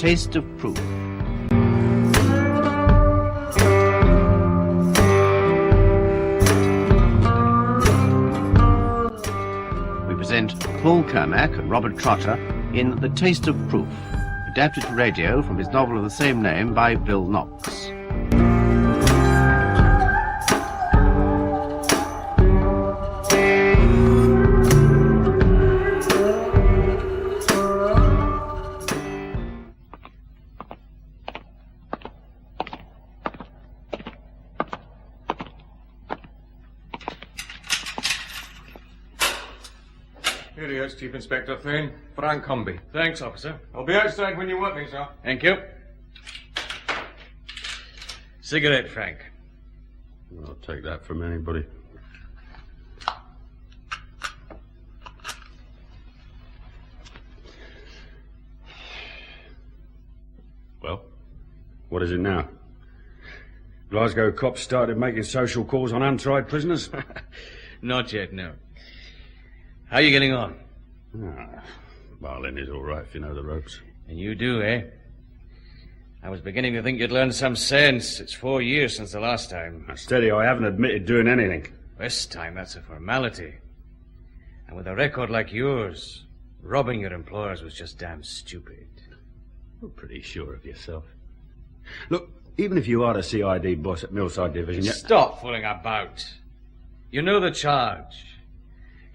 taste of proof. We present Paul Kermack and Robert Trotter in The Taste of Proof, adapted to radio from his novel of the same name by Bill Knox. Here he is, Chief Inspector Thane. Frank Humby. Thanks, officer. I'll be outside when you want me, sir. Thank you. Cigarette, Frank. I'll take that from anybody. Well, what is it now? Glasgow cops started making social calls on untried prisoners? Not yet, no. How are you getting on? Marlin is all right if you know the ropes. And you do, eh? I was beginning to think you'd learned some sense. It's 4 years since the last time. Now, steady, I haven't admitted doing anything. This time, that's a formality. And with a record like yours, robbing your employers was just damn stupid. You're pretty sure of yourself. Look, even if you are the CID boss at Millside Division... Stop fooling about. You know the charge.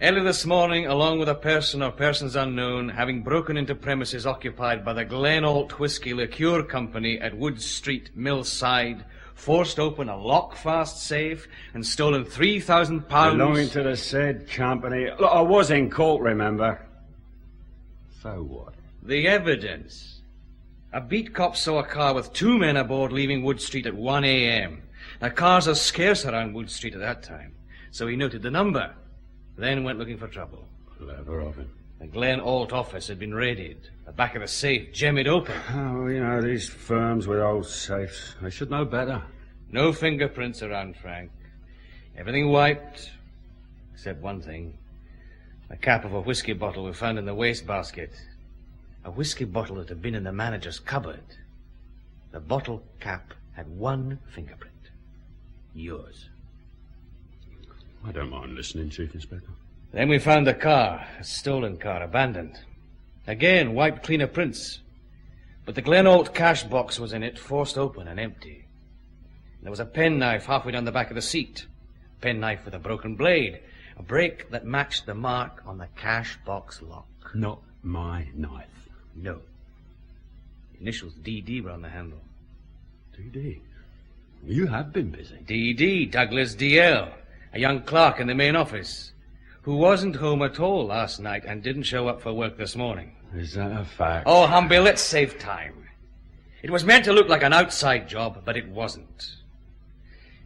Early this morning, along with a person or persons unknown, having broken into premises occupied by the Glenalt Whisky Liqueur Company at Wood Street, Millside, forced open a lock-fast safe and stolen £3,000... Belonging to the said company. Look, I was in court, remember? So what? The evidence. A beat cop saw a car with 2 men aboard leaving Wood Street at 1 a.m. Now, cars are scarce around Wood Street at that time, so he noted the number. Then went looking for trouble. Clever of him. The Glen Alt office had been raided. The back of the safe jemmied open. Oh, you know, these firms with old safes, they should know better. No fingerprints around, Frank. Everything wiped, except one thing. The cap of a whiskey bottle we found in the wastebasket. A whiskey bottle that had been in the manager's cupboard. The bottle cap had one fingerprint. Yours. I don't mind listening, Chief Inspector. Then we found the car, a stolen car, abandoned. Again, wiped clean of prints. But the Glenalt cash box was in it, forced open and empty. There was a penknife halfway down the back of the seat. A penknife with a broken blade. A break that matched the mark on the cash box lock. Not my knife. No. The initials DD were on the handle. DD? You have been busy. DD, Douglas DL. A young clerk in the main office, who wasn't home at all last night and didn't show up for work this morning. Is that a fact? Oh, Humby, let's save time. It was meant to look like an outside job, but it wasn't.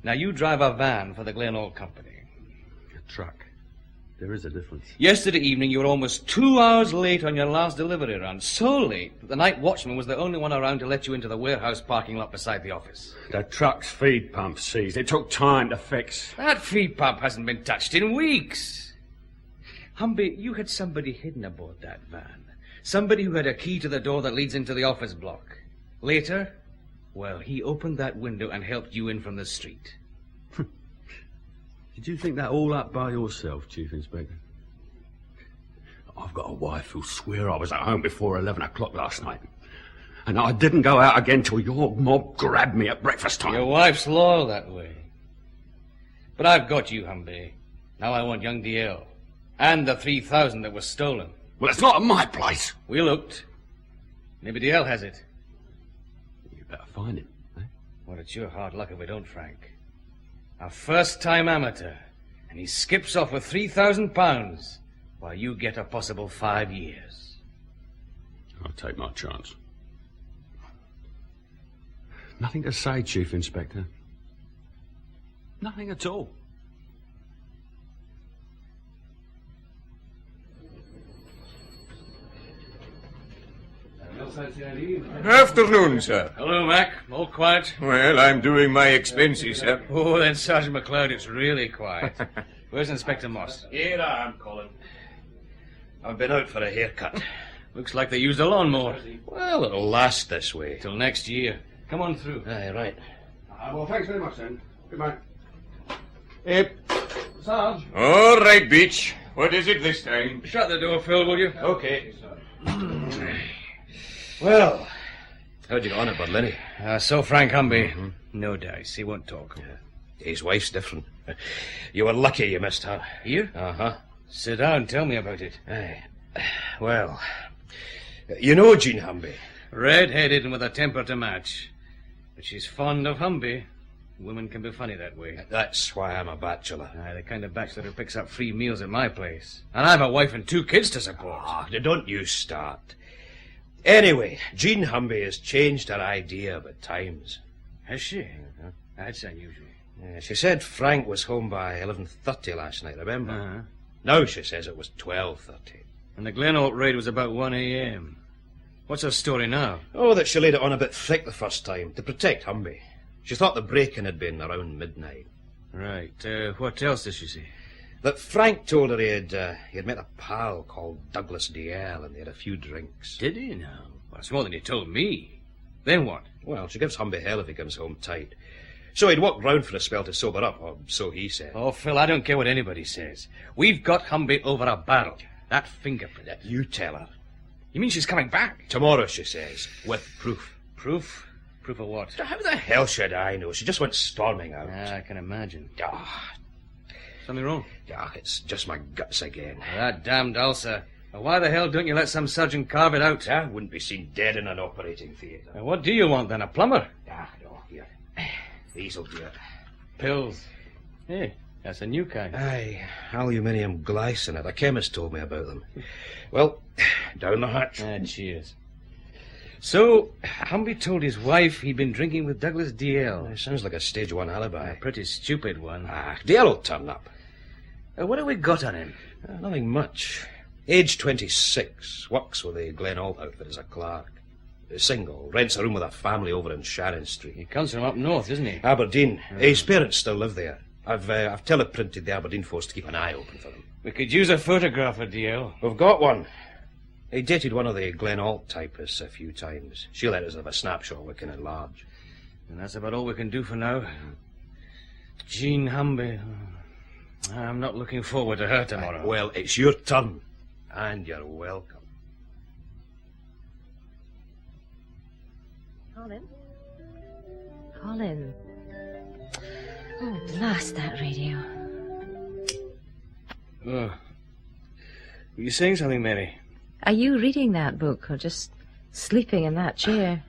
Now, you drive a van for the Glenalt Company. A truck. There is a difference. Yesterday evening, you were almost 2 hours late on your last delivery run. So late that the night watchman was the only one around to let you into the warehouse parking lot beside the office. The truck's feed pump seized. It took time to fix. That feed pump hasn't been touched in weeks. Humby, you had somebody hidden aboard that van. Somebody who had a key to the door that leads into the office block. Later, well, he opened that window and helped you in from the street. Did you think that all up by yourself, Chief Inspector? I've got a wife who'll swear I was at home before 11 o'clock last night. And I didn't go out again till your mob grabbed me at breakfast time. Your wife's loyal that way. But I've got you, Humby. Now I want young DL. And the 3,000 that was stolen. Well, it's not at my place. We looked. Maybe DL has it. You better find him, eh? Well, it's your hard luck if we don't, Frank. A first-time amateur, and he skips off with £3,000 while you get a possible 5 years. I'll take my chance. Nothing to say, Chief Inspector. Nothing at all. Afternoon, sir. Hello, Mac. All quiet? Well, I'm doing my expenses, sir. Oh, then, Sergeant McLeod, it's really quiet. Where's Inspector Moss? Here I am, Colin. I've been out for a haircut. Looks like they used a lawnmower. Well, it'll last this way. Till next year. Come on through. Aye, right. Well, thanks very much, then. Goodbye. Sarge. All right, Beach. What is it this time? Shut the door, Phil, will you? Okay. Well, how'd you get on at Berlin? So Frank Humby. No dice. He won't talk. His wife's different. You were lucky you missed her. You? Uh-huh. Sit down. Tell me about it. Aye. Well, you know Jean Humby. Red-headed and with a temper to match. But she's fond of Humby. Women can be funny that way. That's why I'm a bachelor. Aye, the kind of bachelor who picks up free meals at my place. And I've a wife and 2 kids to support. Don't you start. Anyway, Jean Humby has changed her idea about times. Has she? That's unusual. She said Frank was home by 11:30 last night, remember? Uh-huh. Now she says it was 12:30. And the Glenholt raid was about 1 a.m. What's her story now? Oh, that she laid it on a bit thick the first time, to protect Humby. She thought the break-in had been around midnight. Right. What else does she say? That Frank told her he had met a pal called Douglas DL and they had a few drinks. Did he now? Well, that's more than he told me. Then what? Well, she gives Humby hell if he comes home tight. So he'd walked round for a spell to sober up, or so he said. Oh, Phil, I don't care what anybody says. We've got Humby over a barrel. That fingerprint. You tell her. You mean she's coming back? Tomorrow, she says, with proof. Proof? Proof of what? How the hell should I know? She just went storming out. I can imagine. Ah, Something wrong? it's just my guts again. That damned ulcer. Well, why the hell don't you let some surgeon carve it out? I wouldn't be seen dead in an operating theatre. Now, what do you want then, a plumber? No, here. These'll do it. Pills. Hey, that's a new kind. Aye, aluminium glycinate. A chemist told me about them. Well, down the hatch. Cheers. So, Humby told his wife he'd been drinking with Douglas DL. Sounds like a stage 1 alibi. A pretty stupid one. DL will turn up. What have we got on him? Nothing much. Age 26. Works with the Glenholt outfit as a clerk. Single. Rents a room with a family over in Sharon Street. He comes from up north, doesn't he? Aberdeen. His parents still live there. I've teleprinted the Aberdeen force to keep an eye open for them. We could use a photograph of DL. We've got one. He dated one of the Glenholt typists a few times. She let us have a snapshot we can enlarge. And that's about all we can do for now. Jean Humby. I'm not looking forward to her tomorrow. Well, it's your turn. And you're welcome. Colin. Oh, blast that radio. Oh. Were you saying something, Mary? Are you reading that book or just sleeping in that chair?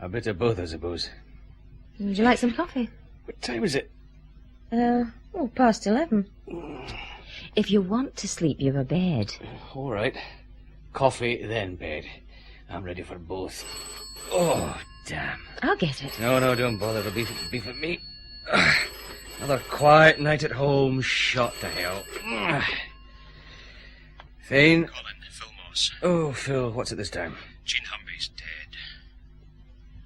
A bit of both, I suppose. Would you like some coffee? What time is it? Past 11. If you want to sleep, you've a bed. All right. Coffee, then bed. I'm ready for both. Oh, damn. I'll get it. No, don't bother. It'll be for me. Another quiet night at home, shot to hell. Thane? Colin, Phil Moss. Oh, Phil, what's it this time? Jean Humby's dead.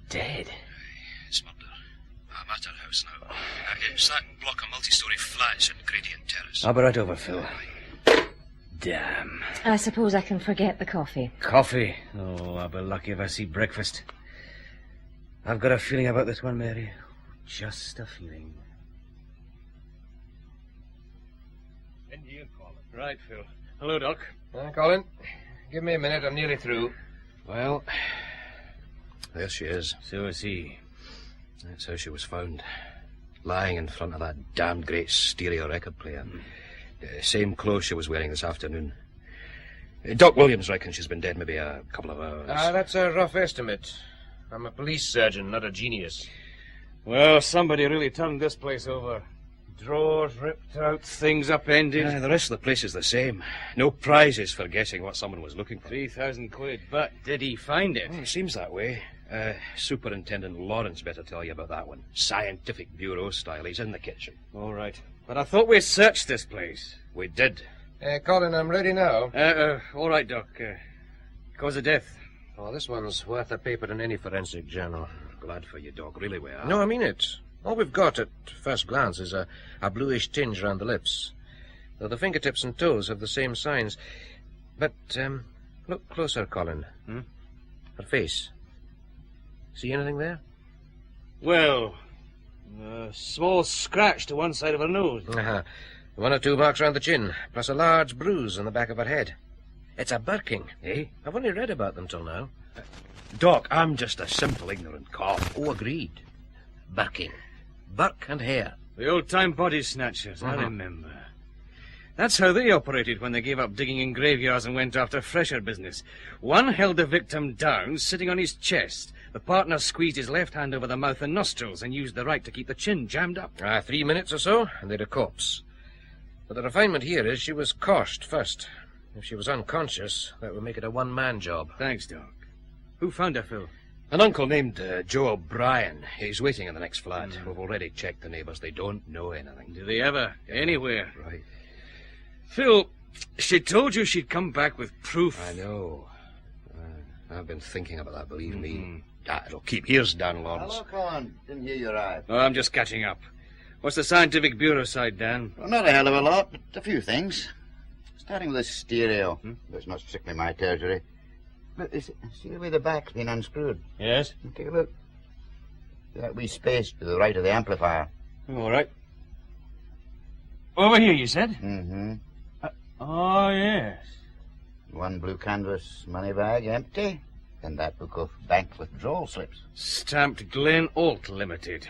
Dead? It's murder. I'm at her house now. It's that block of multi-storey flats at Gradient Terrace. I'll be right over, Phil. Damn. I suppose I can forget the coffee. Coffee? Oh, I'll be lucky if I see breakfast. I've got a feeling about this one, Mary. Just a feeling. And you, Colin. Right, Phil. Hello, Doc. Colin, give me a minute. I'm nearly through. Well, there she is. So is he. That's how she was found. Lying in front of that damned great stereo record player. Same clothes she was wearing this afternoon. Doc Williams reckons she's been dead maybe a couple of hours. That's a rough estimate. I'm a police surgeon, not a genius. Well, somebody really turned this place over. Drawers ripped out, things upended. The rest of the place is the same. No prizes for guessing what someone was looking for. 3,000 quid. But did he find it? Well, it seems that way. Superintendent Lawrence better tell you about that one. Scientific Bureau style. He's in the kitchen. All right. But I thought we searched this place. We did. Colin, I'm ready now. All right, Doc. Cause of death. Oh, this one's worth a paper in any forensic journal. Glad for you, Doc. Really we are. No, I mean it. All we've got at first glance is a bluish tinge around the lips, though the fingertips and toes have the same signs. But Look closer, Colin. Her face. See anything there? Well, a small scratch to one side of her nose. Uh-huh. 1 or 2 marks round the chin, plus a large bruise on the back of her head. It's a birking, eh? I've only read about them till now. Doc, I'm just a simple ignorant cop. Oh, agreed. Birking. Burke and Hare. The old-time body snatchers, I remember. That's how they operated when they gave up digging in graveyards and went after fresher business. One held the victim down, sitting on his chest. The partner squeezed his left hand over the mouth and nostrils and used the right to keep the chin jammed up. 3 minutes or so, and they'd a corpse. But the refinement here is she was coursed first. If she was unconscious, that would make it a one-man job. Thanks, Doc. Who found her, Phil? An uncle named Joe O'Brien. He's waiting in the next flat. We've already checked the neighbours. They don't know anything. Do they ever? Anywhere? Right. Phil, she told you she'd come back with proof. I know. I've been thinking about that, believe me. It'll keep. Here's Dan Lawrence. Hello, Colin. Didn't hear you arrive. Oh, I'm just catching up. What's the scientific bureau side, Dan? Well, not a hell of a lot, but a few things. Starting with this stereo. That's not strictly my territory. But see the way the back's been unscrewed? Yes? Take a look. See that wee space to the right of the amplifier? All right. Over here, you said? Mm-hmm. Oh, yes. One blue canvas money bag empty, and that book of bank withdrawal slips. Stamped Glen Alt Limited.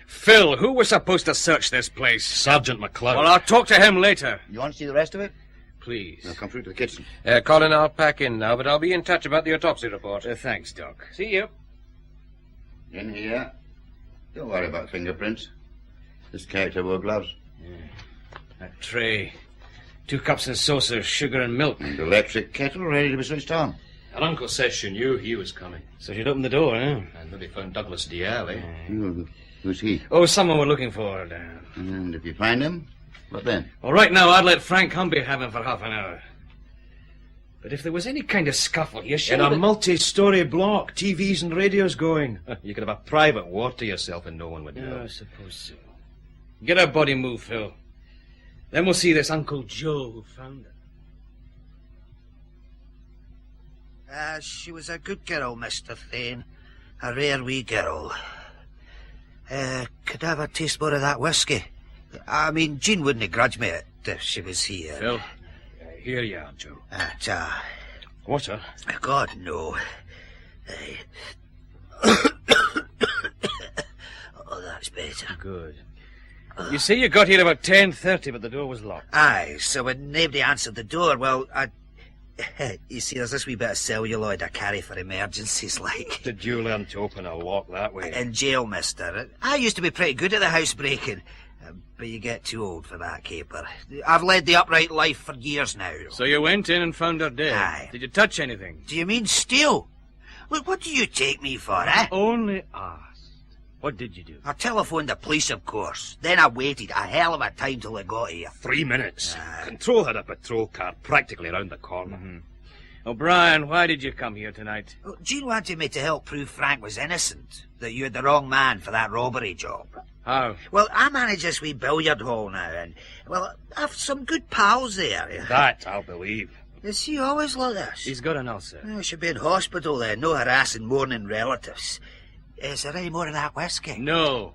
Phil, who was supposed to search this place? Sergeant McLeod. Well, I'll talk to him later. You want to see the rest of it? Please. I'll come through to the kitchen. Colin, I'll pack in now, but I'll be in touch about the autopsy report. Thanks, Doc. See you. In here. Don't worry about fingerprints. This character wore gloves. A tray. 2 cups and saucers, sugar and milk. And electric kettle ready to be switched on. Her uncle says she knew he was coming. So she'd opened the door, eh? And maybe found Douglas DL, eh? Who's he? Oh, someone we're looking for, Dan. And if you find him, what then? Well, right now, I'd let Frank Humby have him for half an hour. But if there was any kind of scuffle, you should In a multi-story block, TVs and radios going. You could have a private ward to yourself and no one would know. I suppose so. Get her body moved, Phil. Then we'll see this Uncle Joe who found her. She was a good girl, Mr. Thane. A rare wee girl. Could I have a taste more of that whiskey? I mean, Jean wouldn't grudge me it if she was here. Phil, here you are, Joe. Water? God, no. Oh, that's better. Good. You say you got here about 10:30, but the door was locked. Aye, so when nobody answered the door, well, you see, there's this wee bit of celluloid I carry for emergencies, like. Did you learn to open a lock that way? In jail, mister. I used to be pretty good at the housebreaking, but you get too old for that caper. I've led the upright life for years now. So you went in and found her dead? Aye. Did you touch anything? Do you mean steal? Look, what do you take me for, eh? Only asked. What did you do? I telephoned the police, of course. Then I waited a hell of a time till they got here. 3 minutes. Control had a patrol car practically round the corner. O'Brien, why did you come here tonight? Well, Jean wanted me to help prove Frank was innocent, that you had the wrong man for that robbery job. How? Well, I manage this wee billiard hall now, and, well, I've some good pals there. That I'll believe. Is he always like this? He's got an ulcer. Oh, should be in hospital then, no harassing mourning relatives. Is there any more of that whiskey? No.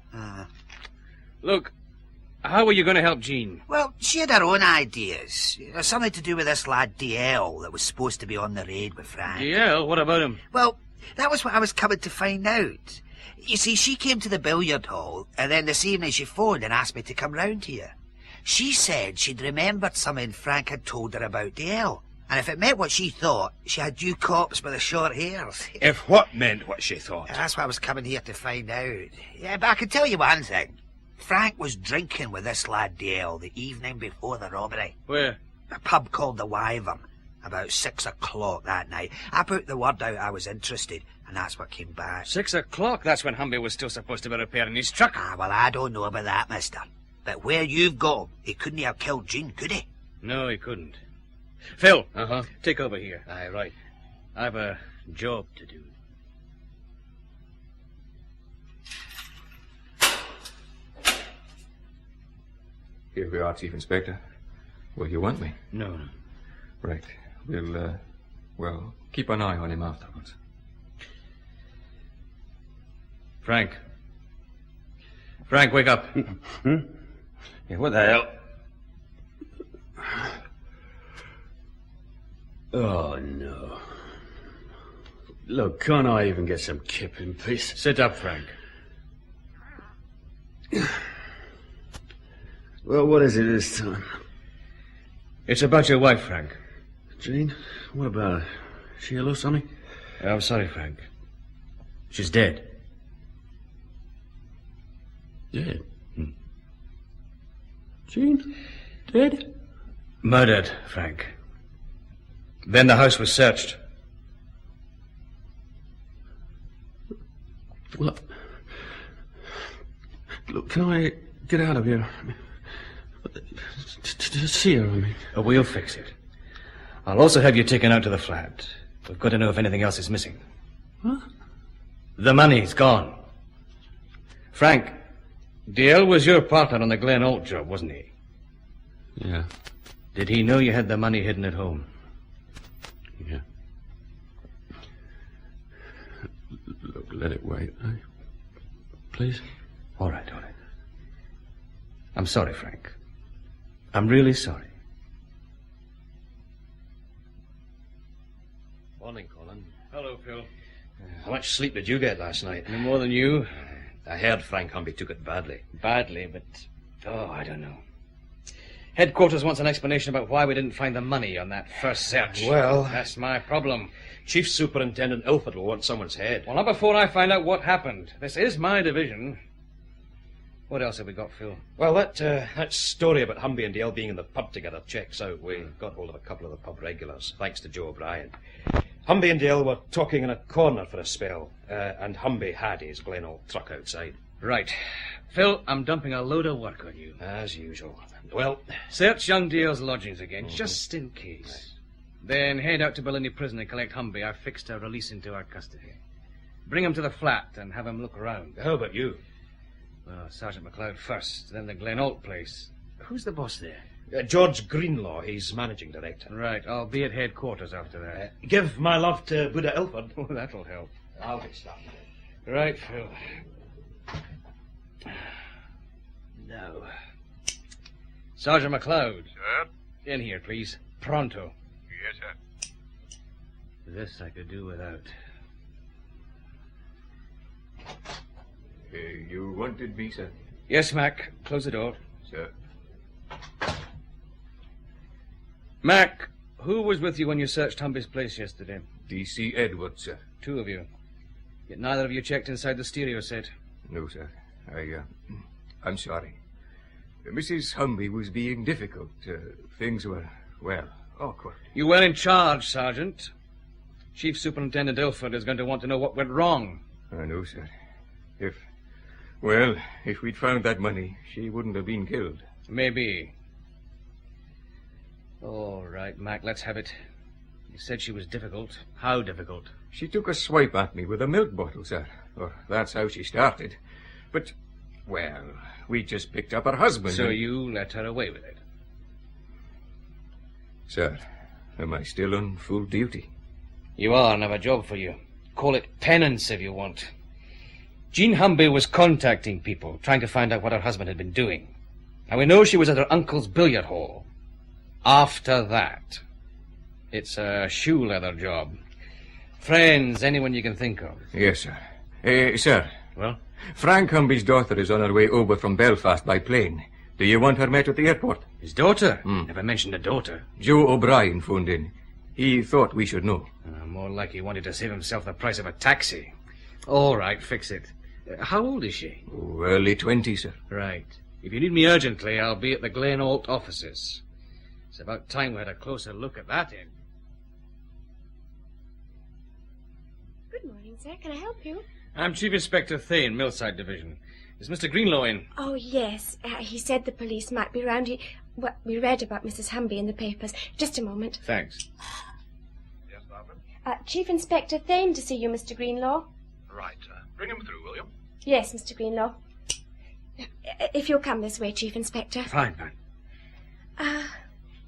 Look, how were you going to help Jean? Well, she had her own ideas. Something to do with this lad DL that was supposed to be on the raid with Frank. DL? What about him? Well, that was what I was coming to find out. You see, she came to the billiard hall, and then this evening she phoned and asked me to come round here. She said she'd remembered something Frank had told her about DL. And if it meant what she thought, she had you cops with the short hairs. If what meant what she thought? That's what I was coming here to find out. Yeah, but I can tell you one thing. Frank was drinking with this lad DL the evening before the robbery. Where? A pub called the Wyvern. About 6 o'clock that night. I put the word out I was interested, and that's what came back. 6 o'clock? That's when Humby was still supposed to be repairing his truck. Well, I don't know about that, mister. But where you've got him, he couldn't have killed Jean, could he? No, he couldn't. Phil, Uh-huh. take over here. Aye, right. I've a job to do. Here we are, Chief Inspector. Well, you want me? No. Right. We'll Well, keep an eye on him afterwards. Frank. Frank, wake up. Yeah, what the hell? Oh, no. Look, can't I even get some kip in peace? Sit up, Frank. Well, what is it this time? It's about your wife, Frank. Jean? What about her? She ill or something? I'm sorry, Frank. She's dead. Dead? Jean? Dead? Murdered, Frank. Then the house was searched. Well, look, can I get out of here? To see her, I mean. We'll fix it. I'll also have you taken out to the flat. We've got to know if anything else is missing. What? The money's gone. Frank, Dale was your partner on the Glen Holt job, wasn't he? Yeah. Did he know you had the money hidden at home? Yeah. Look, let it wait, eh? Please? All right, all right. I'm sorry, Frank. I'm really sorry. Morning, Colin. Hello, Phil. How much sleep did you get last night? No more than you. I heard Frank Humby took it badly. Badly, but... Oh, I don't know. Headquarters wants an explanation about why we didn't find the money on that first search. Well... That's my problem. Chief Superintendent Ilford will want someone's head. Well, not before I find out what happened. This is my division. What else have we got, Phil? Well, that story about Humby and Dale being in the pub together checks out. We got hold of a couple of the pub regulars, thanks to Joe O'Brien. Humby and Dale were talking in a corner for a spell, and Humby had his Glen Holt truck outside. Right. Phil, I'm dumping a load of work on you. As usual. Well, search young Dale's lodgings again, just in case. Then head out to Bellini Prison and collect Humby. I've fixed a release into our custody. Bring him to the flat and have him look around. How about you? Well, Sergeant McLeod first, then the Glen Holt place. Who's the boss there? George Greenlaw, he's managing director. Right, I'll be at headquarters after that. Give my love to Buddha Ilford. Oh, that'll help. I'll get started. Right, Phil. No. Sergeant McLeod. Sir? In here, please. Pronto. Yes, sir. This I could do without. You wanted me, sir? Yes, Mac. Close the door. Sir. Mac, who was with you when you searched Humby's place yesterday? D.C. Edwards, sir. 2 of you. Yet neither of you checked inside the stereo set. No, sir. I'm sorry. Mrs. Humby was being difficult. Things were, well, awkward. You were in charge, Sergeant. Chief Superintendent Ilford is going to want to know what went wrong. I know, sir. If we'd found that money, she wouldn't have been killed. Maybe. All right, Mac, let's have it. You said she was difficult. How difficult? She took a swipe at me with a milk bottle, sir. Or that's how she started. But, well, we just picked up her husband. So you let her away with it? Sir, am I still on full duty? You are, and I have a job for you. Call it penance if you want. Jean Humby was contacting people, trying to find out what her husband had been doing. And we know she was at her uncle's billiard hall. After that, it's a shoe leather job. Friends, anyone you can think of. Yes, sir. Sir. Well? Frank Humby's daughter is on her way over from Belfast by plane. Do you want her met at the airport? His daughter? Never mentioned a daughter. Joe O'Brien phoned in. He thought we should know. More like he wanted to save himself the price of a taxi. All right, fix it. How old is she? Oh, early 20s, sir. Right. If you need me urgently, I'll be at the Glen Holt offices. It's about time we had a closer look at that end. Good morning, sir. Can I help you? I'm Chief Inspector Thane, Millside Division. Is Mr. Greenlaw in? Oh, yes. He said the police might be round. We read about Mrs. Humby in the papers. Just a moment. Thanks. Yes, Barbara? Chief Inspector Thane to see you, Mr. Greenlaw. Right. Bring him through, will you? Yes, Mr. Greenlaw. If you'll come this way, Chief Inspector. Fine.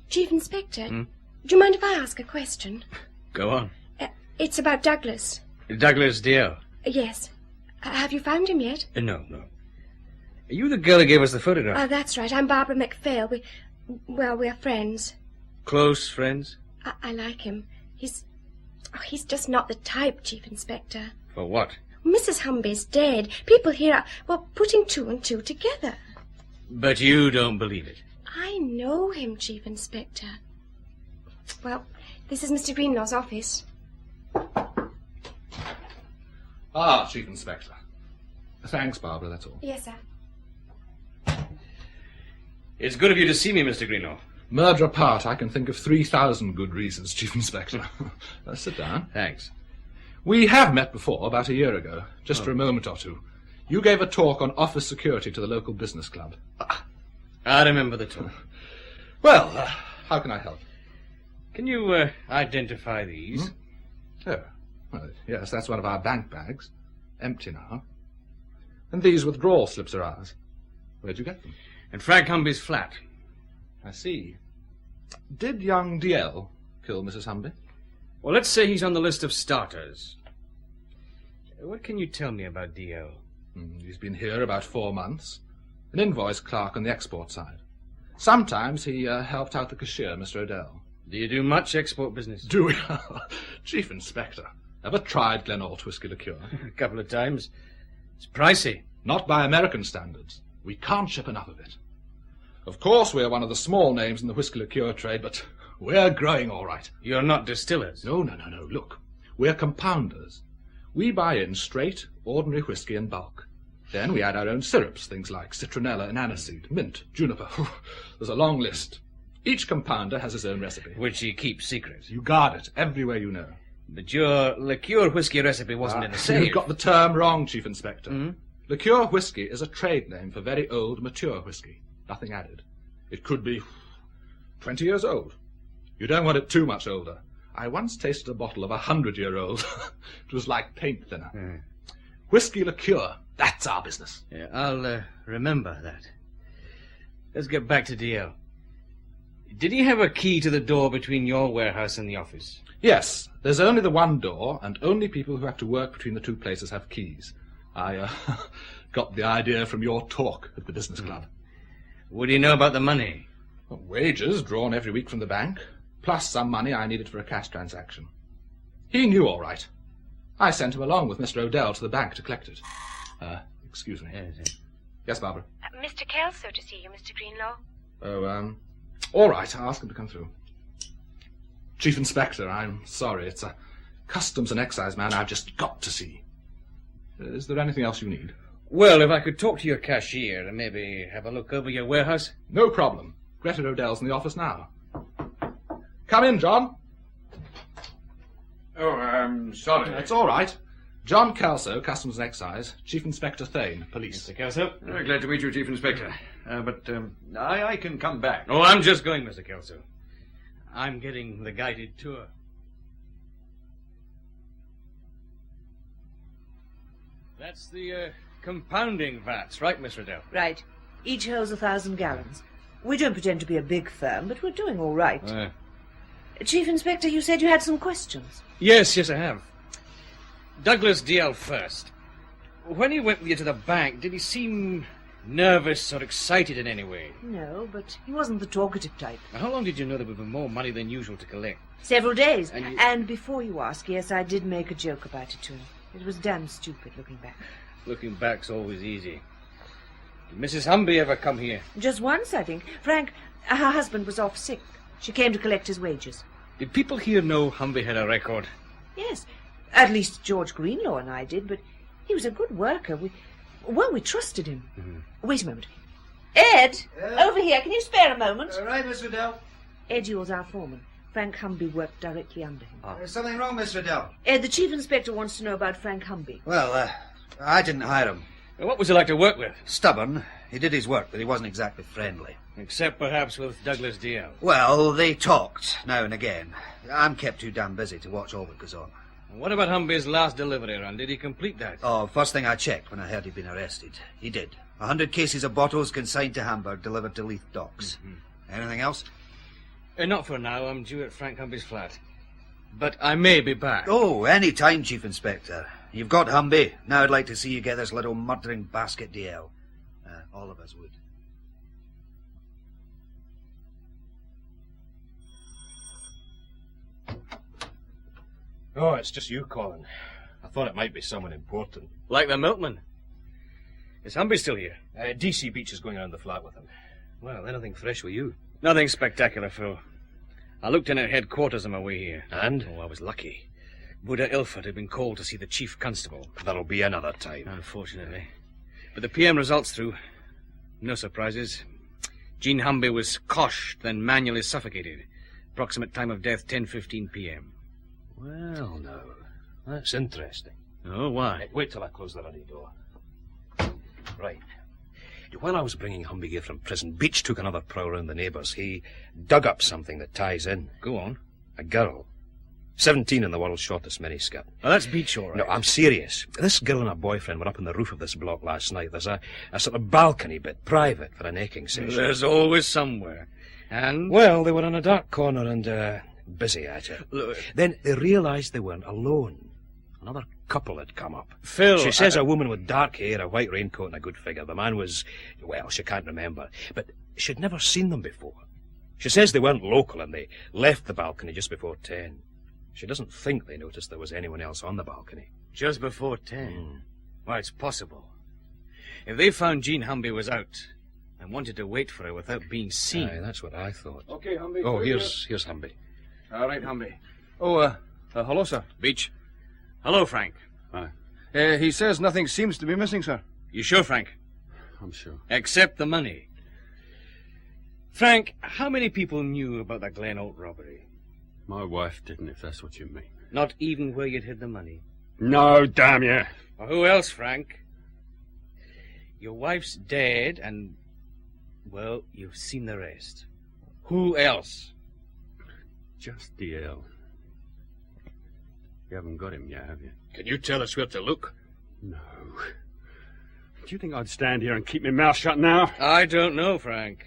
Chief Inspector, do you mind if I ask a question? Go on. It's about Douglas. Douglas DL. Yes. Have you found him yet? No. Are you the girl who gave us the photograph? Oh, that's right. I'm Barbara MacPhail. We're friends. Close friends? I like him. He's just not the type, Chief Inspector. For what? Mrs. Humby's dead. People here are, putting two and two together. But you don't believe it. I know him, Chief Inspector. Well, this is Mr. Greenlaw's office. Ah, Chief Inspector. Thanks, Barbara, that's all. Yes, sir. It's good of you to see me, Mr. Greenlaw. Murder apart, I can think of 3,000 good reasons, Chief Inspector. Sit down. Thanks. We have met before, about a year ago, just for a moment or two. You gave a talk on office security to the local business club. I remember the talk. Well, how can I help? Can you identify these? Oh, well, yes, that's one of our bank bags. Empty now. And these withdrawal slips are ours. Where'd you get them? And Frank Humby's flat. I see. Did young DL kill Mrs. Humby? Well, let's say he's on the list of starters. What can you tell me about DL? He's been here about 4 months. An invoice clerk on the export side. Sometimes he helped out the cashier, Mr. Odell. Do you do much export business? Do we? Chief Inspector. Ever tried Glenalt whiskey liqueur? A couple of times. It's pricey. Not by American standards. We can't ship enough of it. Of course, we're one of the small names in the whiskey liqueur trade, but we're growing all right. You're not distillers? No. Look, we're compounders. We buy in straight, ordinary whiskey in bulk. Then we add our own syrups, things like citronella and aniseed, mint, juniper. There's a long list. Each compounder has his own recipe. Which he keeps secret. You guard it everywhere you know. But your liqueur whiskey recipe wasn't in the safe. You've got the term wrong, Chief Inspector. Liqueur whiskey is a trade name for very old, mature whiskey. Nothing added. It could be 20 years old. You don't want it too much older. I once tasted a bottle of 100-year-old. It was like paint thinner. Whiskey liqueur, that's our business. Yeah, I'll remember that. Let's get back to DL. Did he have a key to the door between your warehouse and the office? Yes, there's only the one door, and only people who have to work between the two places have keys. I got the idea from your talk at the business club. Would he know about the money? Wages drawn every week from the bank, plus some money I needed for a cash transaction. He knew all right. I sent him along with Mr. Odell to the bank to collect it. Excuse me. Yes, Barbara? Mr. Kelso to see you, Mr. Greenlaw. Oh, all right, I'll ask him to come through. Chief Inspector, I'm sorry. It's a customs and excise man I've just got to see. Is there anything else you need? Well, if I could talk to your cashier and maybe have a look over your warehouse. No problem. Greta Odell's in the office now. Come in, John. Oh, I'm sorry. That's all right. John Kelso, Customs and Excise. Chief Inspector Thane, Police. Mr. Kelso? Glad to meet you, Chief Inspector. But I can come back. Oh, I'm just going, Mr. Kelso. I'm getting the guided tour. That's the compounding vats, right, Miss Riddell? Right. Each holds 1,000 gallons. We don't pretend to be a big firm, but we're doing all right. Chief Inspector, you said you had some questions. Yes, I have. Douglas DL first. When he went with you to the bank, did he seem nervous or excited in any way? No, but he wasn't the talkative type. Now, how long did you know there would be more money than usual to collect? Several days. And And before you ask, yes, I did make a joke about it to him. It was damn stupid looking back. Looking back's always easy. Did Mrs. Humby ever come here? Just once, I think. Frank, her husband was off sick. She came to collect his wages. Did people here know Humby had a record? Yes. At least George Greenlaw and I did, but he was a good worker. We trusted him. Wait a moment. Ed, over here. Can you spare a moment? All right, Miss Riddell. Ed Yule's our foreman. Frank Humby worked directly under him. There's something wrong, Miss Riddell. Ed, the chief inspector wants to know about Frank Humby. Well, I didn't hire him. What was he like to work with? Stubborn. He did his work, but he wasn't exactly friendly. Except perhaps with Douglas DL. Well, they talked now and again. I'm kept too damn busy to watch all that goes on. What about Humby's last delivery run? Did he complete that? Oh, first thing I checked when I heard he'd been arrested. He did. 100 cases of bottles consigned to Hamburg, delivered to Leith docks. Anything else? Not for now. I'm due at Frank Humby's flat. But I may be back. Oh, any time, Chief Inspector. You've got Humby. Now I'd like to see you get this little murdering basket DL. All of us would. Oh, it's just you, Colin. I thought it might be someone important. Like the milkman. Is Humby still here? DC Beach is going around the flat with him. Well, anything fresh with you? Nothing spectacular, Phil. I looked in at headquarters on my way here. And? Oh, I was lucky. Buddha Ilford had been called to see the chief constable. That'll be another time. Unfortunately. But the PM results through. No surprises. Jean Humby was coshed, then manually suffocated. Approximate time of death, 10:15 p.m. Well, no. That's interesting. Oh, why? Wait till I close the ruddy door. Right. While I was bringing Humby here from prison, Beach took another prowl around the neighbours. He dug up something that ties in. Go on. A girl. 17 in the world's shortest miniskirt. Oh, that's Beach, all right. No, I'm serious. This girl and her boyfriend were up on the roof of this block last night. There's a sort of balcony bit, private, for a necking session. There's always somewhere. And? Well, they were in a dark corner and, busy at it. Then they realised they weren't alone. Another couple had come up. Phil... She says a woman with dark hair, a white raincoat and a good figure. The man was... well, she can't remember. But she'd never seen them before. She says they weren't local and they left the balcony just before 10. She doesn't think they noticed there was anyone else on the balcony. Just before 10? Well, it's possible. If they found Jean Humby was out and wanted to wait for her without being seen... Aye, that's what I thought. Okay, Humby. Oh, here's Humby. All right, Humby. Oh, hello, sir. Beach. Hello, Frank. Hi. He says nothing seems to be missing, sir. You sure, Frank? I'm sure. Except the money. Frank, how many people knew about the Glen Oak robbery? My wife didn't, if that's what you mean. Not even where you'd hid the money? No, damn you. Well, who else, Frank? Your wife's dead and, well, you've seen the rest. Who else? Just DL. You haven't got him yet, have you? Can you tell us where to look? No. Do you think I'd stand here and keep my mouth shut now? I don't know, Frank.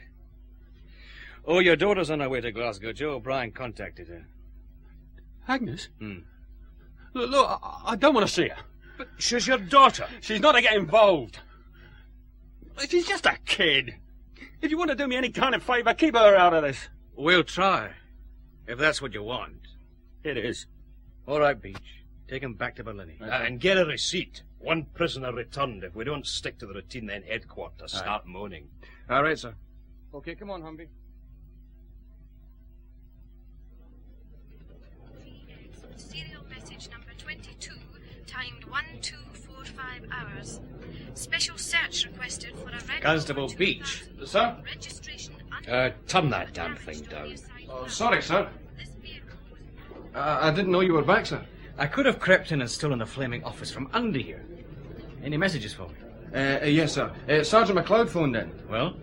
Oh, your daughter's on her way to Glasgow. Joe O'Brien contacted her. Agnes? Look, I don't want to see her. But she's your daughter. She's not to get involved. She's just a kid. If you want to do me any kind of favour, keep her out of this. We'll try, if that's what you want. It is. All right, Beach. Take him back to Berlin. And get a receipt. One prisoner returned. If we don't stick to the routine, then headquarters start moaning. All right, sir. Okay, come on, Humby. Serial message number 22, timed 1245 hours. Special search requested for a red... Constable Beach. Sir? Registration... Turn that damn thing down. Oh, sorry, sir. I didn't know you were back, sir. I could have crept in and stolen the flaming office from under here. Any messages for me? Yes, sir. Sergeant McLeod phoned in. Well?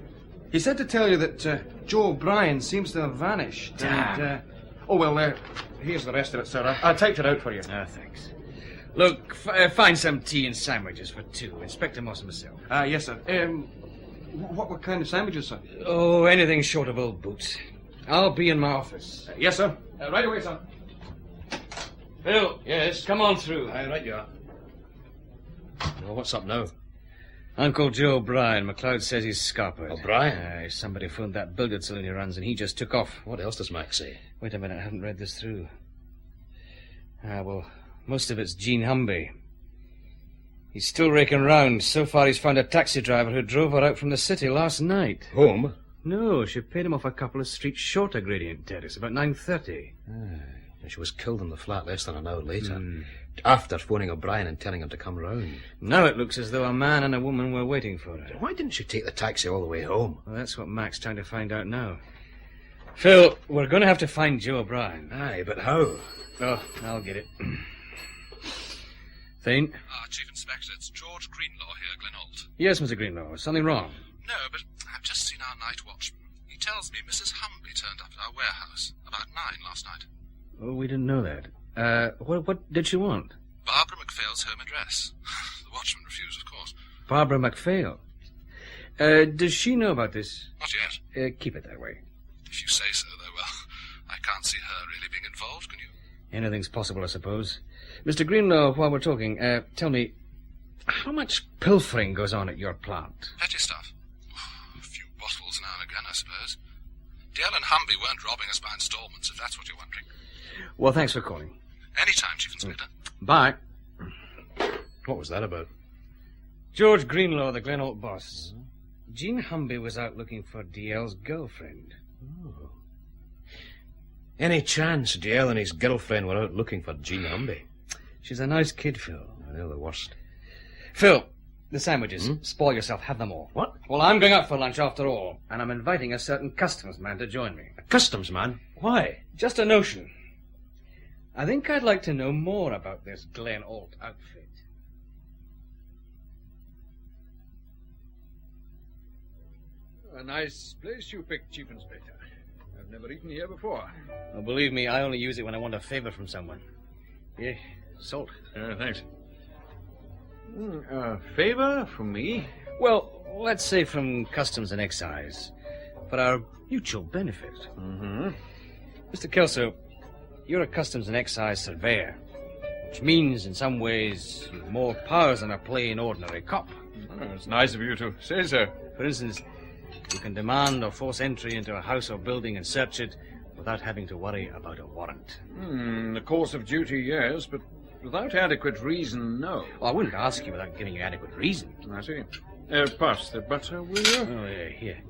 He said to tell you that Joe O'Brien seems to have vanished. Damn. And, here's the rest of it, sir. I typed it out for you. Ah, thanks. Look, find some tea and sandwiches for two. Inspector Moss and myself. Yes, sir. What kind of sandwiches, sir? Oh, anything short of old boots. I'll be in my office. Yes, sir. Right away, sir. Phil. Yes? Come on through. Aye, right you are. Well, what's up now? Uncle Joe O'Brien. McLeod says he's scarpered. O'Brien? Somebody phoned that billiard saloon he runs and he just took off. What else does Mac say? Wait a minute, I haven't read this through. Well, most of it's Jean Humby. He's still raking round. So far he's found a taxi driver who drove her out from the city last night. Home? No, she paid him off a couple of streets short of Gradient Terrace, about 9:30. And she was killed in the flat less than an hour later. After phoning O'Brien and telling him to come round. Now it looks as though a man and a woman were waiting for her. Why didn't she take the taxi all the way home? Well, that's what Mac's trying to find out now. Phil, we're going to have to find Joe O'Brien. Aye, but how? Oh, I'll get it. Thane? Chief Inspector, it's George Greenlaw here, Glenholt. Yes, Mr. Greenlaw. Something wrong? No, but I've just seen our night watchman. He tells me Mrs. Humby turned up at our warehouse about 9 last night. Oh, we didn't know that. What did she want? Barbara MacPhail's home address. The watchman refused, of course. Barbara MacPhail? Does she know about this? Not yet. Keep it that way. If you say so, though, well, I can't see her really being involved, can you? Anything's possible, I suppose. Mr. Greenlaw, while we're talking, tell me, how much pilfering goes on at your plant? Petty stuff. A few bottles now and again, I suppose. Dale and Humby weren't robbing us by installments, if that's what you're wondering. Well, thanks for calling. Any time, Chief Inspector. Bye. What was that about? George Greenlaw, the Glenholt boss. Jean Humby was out looking for DL's girlfriend. Oh. Any chance DL and his girlfriend were out looking for Jean Humby? She's a nice kid, Phil. They're the worst. Phil, the sandwiches. Spoil yourself. Have them all. What? Well, I'm going out for lunch after all, and I'm inviting a certain customs man to join me. A customs man? Why? Just a notion. I think I'd like to know more about this Glenholt outfit. A nice place you picked, Chief Inspector. I've never eaten here before. Oh, believe me, I only use it when I want a favor from someone. Here, salt. Thanks. A favor from me? Well, let's say from Customs and Excise. For our mutual benefit. Mm-hmm. Mr. Kelso, you're a Customs and Excise surveyor, which means, in some ways, you've more powers than a plain, ordinary cop. Oh, it's nice of you to say so. For instance, you can demand or force entry into a house or building and search it without having to worry about a warrant. In the course of duty, yes, but without adequate reason, no. Well, I wouldn't ask you without giving you adequate reason. I see. Pass the butter, will you? Oh, yeah, here.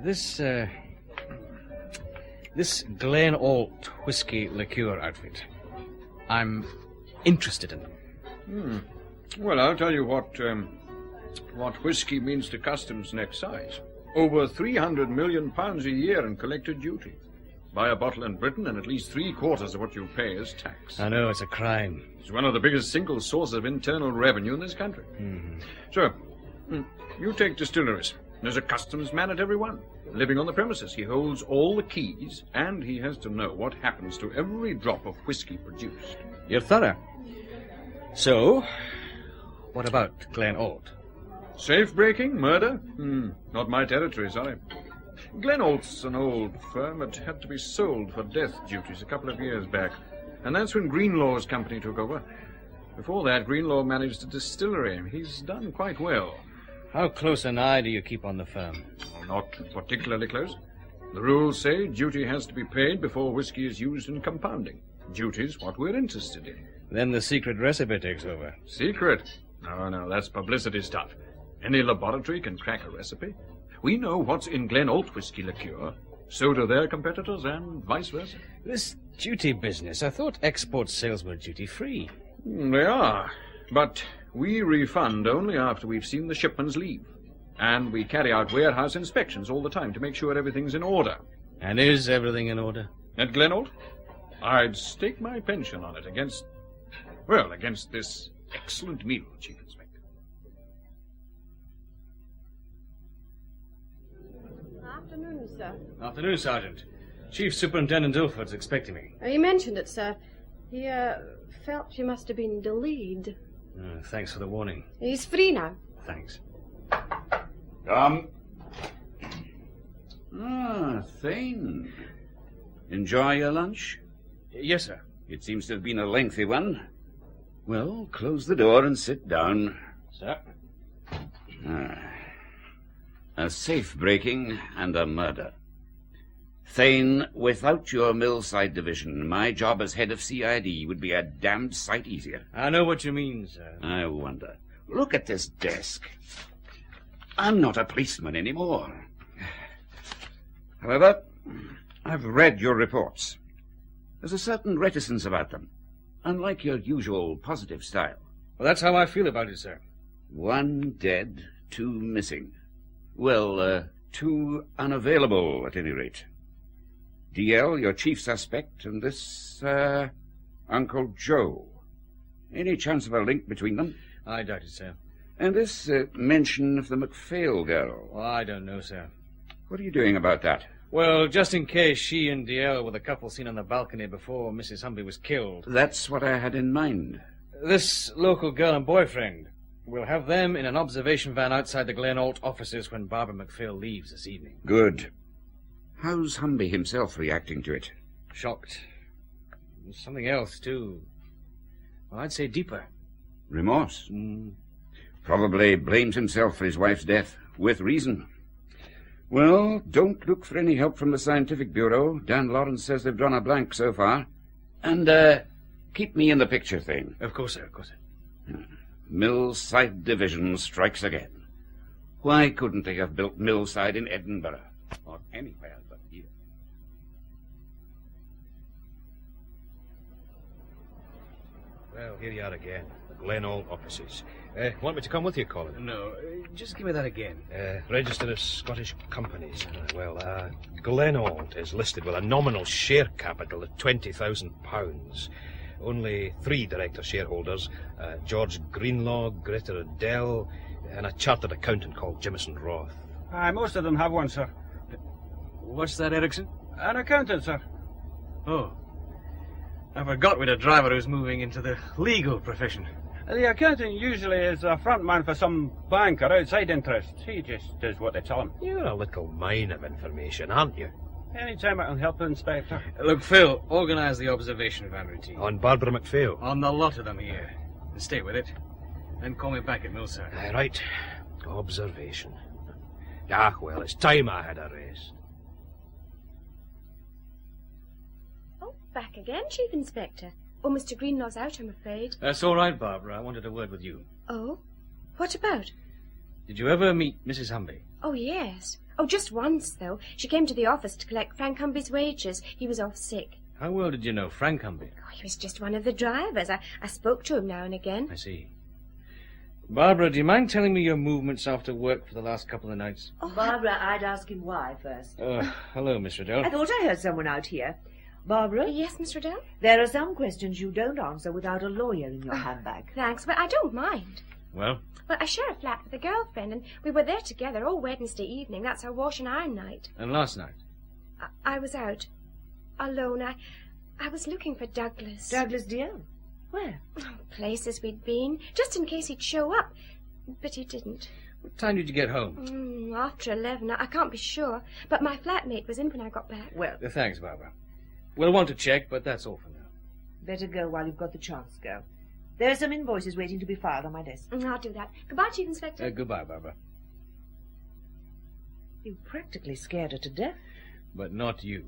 This Glenholt whiskey liqueur outfit. I'm interested in them. Well, I'll tell you what whiskey means to Customs and Excise. Over £300 million a year in collected duty. Buy a bottle in Britain and at least 3/4 of what you pay is tax. I know, it's a crime. It's one of the biggest single sources of internal revenue in this country. So, you take distilleries. There's a customs man at every one. Living on the premises, he holds all the keys, and he has to know what happens to every drop of whiskey produced. You're thorough. So, what about Glenholt? Safe breaking? Murder? Not my territory, sorry. Glenholt's an old firm. It had to be sold for death duties a couple of years back. And that's when Greenlaw's company took over. Before that, Greenlaw managed a distillery. He's done quite well. How close an eye do you keep on the firm? Well, not particularly close. The rules say duty has to be paid before whiskey is used in compounding. Duty's what we're interested in. Then the secret recipe takes over. Secret? No, that's publicity stuff. Any laboratory can crack a recipe. We know what's in Glenholt whiskey liqueur. So do their competitors, and vice versa. This duty business, I thought export sales were duty-free. They are, but we refund only after we've seen the shipments leave. And we carry out warehouse inspections all the time to make sure everything's in order. And is everything in order? At Glenholt? I'd stake my pension on it against this excellent meal, Chief Inspector. Afternoon, sir. Afternoon, Sergeant. Chief Superintendent Ilford's expecting me. He mentioned it, sir. He, felt you must have been delayed. Thanks for the warning. He's free now. Thanks. Come. Thane. Enjoy your lunch? Yes, sir. It seems to have been a lengthy one. Well, close the door and sit down. Sir? A safe-breaking and a murder. Thane, without your Millside division, my job as head of CID would be a damned sight easier. I know what you mean, sir. I wonder. Look at this desk. I'm not a policeman anymore. However, I've read your reports. There's a certain reticence about them, unlike your usual positive style. Well, that's how I feel about it, sir. 1 dead, 2 missing. Well, 2 unavailable, at any rate. DL, your chief suspect, and this, Uncle Joe. Any chance of a link between them? I doubt it, sir. And this mention of the McPhail girl. Well, I don't know, sir. What are you doing about that? Well, just in case she and DL were the couple seen on the balcony before Mrs. Humby was killed. That's what I had in mind. This local girl and boyfriend. We'll have them in an observation van outside the Glenholt offices when Barbara McPhail leaves this evening. Good. How's Humby himself reacting to it? Shocked. Something else, too. Well, I'd say deeper. Remorse? Probably blames himself for his wife's death, with reason. Well, don't look for any help from the Scientific Bureau. Dan Lawrence says they've drawn a blank so far. And, keep me in the picture, Thane. Of course, sir, of course, sir. Millside Division strikes again. Why couldn't they have built Millside in Edinburgh? Or anywhere but here? Well, here you are again. The Glenall offices. Want me to come with you, Colin? No, just give me that again. Register of Scottish companies. Glenall is listed with a nominal share capital of £20,000. Only 3 director shareholders, George Greenlaw, Greta Adele, and a chartered accountant called Jimison Roth. Aye, most of them have one, sir. What's that, Ericsson? An accountant, sir. Oh. I forgot we'd a driver who's moving into the legal profession. The accountant usually is a front man for some bank or outside interests. He just does what they tell him. You're a little mine of information, aren't you? Any time I can help, Inspector. Look, Phil, organise the observation van routine. On Barbara McPhail? On the lot of them here. And stay with it. Then call me back at Millside. Aye, right. Observation. Well, it's time I had a rest. Oh, back again, Chief Inspector. Oh, Mr. Greenlaw's out, I'm afraid. That's all right, Barbara. I wanted a word with you. Oh? What about? Did you ever meet Mrs. Humby? Oh, yes. Oh, just once, though. She came to the office to collect Frank Humby's wages. He was off sick. How well did you know Frank Humby? Oh, he was just one of the drivers. I spoke to him now and again. I see. Barbara, do you mind telling me your movements after work for the last couple of nights? Oh, Barbara, I'd ask him why first. Hello, Miss Riddell. I thought I heard someone out here. Barbara? Yes, Miss Riddell? There are some questions you don't answer without a lawyer in your handbag. Thanks, but I don't mind. Well? Well, I share a flat with a girlfriend, and we were there together all Wednesday evening. That's our wash and iron night. And last night? I was out. Alone. I was looking for Douglas. Douglas dear? Where? Oh, places we'd been, just in case he'd show up. But he didn't. What time did you get home? After 11. I can't be sure. But my flatmate was in when I got back. Well, thanks, Barbara. We'll want to check, but that's all for now. Better go while you've got the chance, girl. There are some invoices waiting to be filed on my desk. I'll do that. Goodbye, Chief Inspector. Goodbye, Barbara. You practically scared her to death. But not you.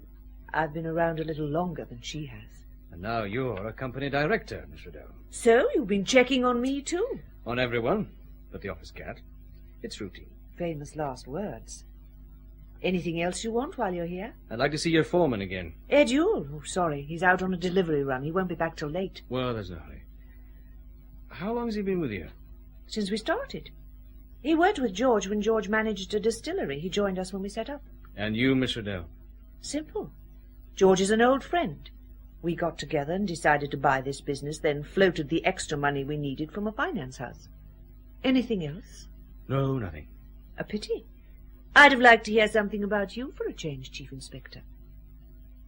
I've been around a little longer than she has. And now you're a company director, Miss Riddell. So you've been checking on me, too? On everyone, but the office cat. It's routine. Famous last words. Anything else you want while you're here? I'd like to see your foreman again. Ed Yule? Oh, sorry. He's out on a delivery run. He won't be back till late. Well, there's no hurry. How long has he been with you? Since we started. He worked with George when George managed a distillery. He joined us when we set up. And you, Miss Riddell? Simple. George is an old friend. We got together and decided to buy this business, then floated the extra money we needed from a finance house. Anything else? No, nothing. A pity. I'd have liked to hear something about you for a change, Chief Inspector.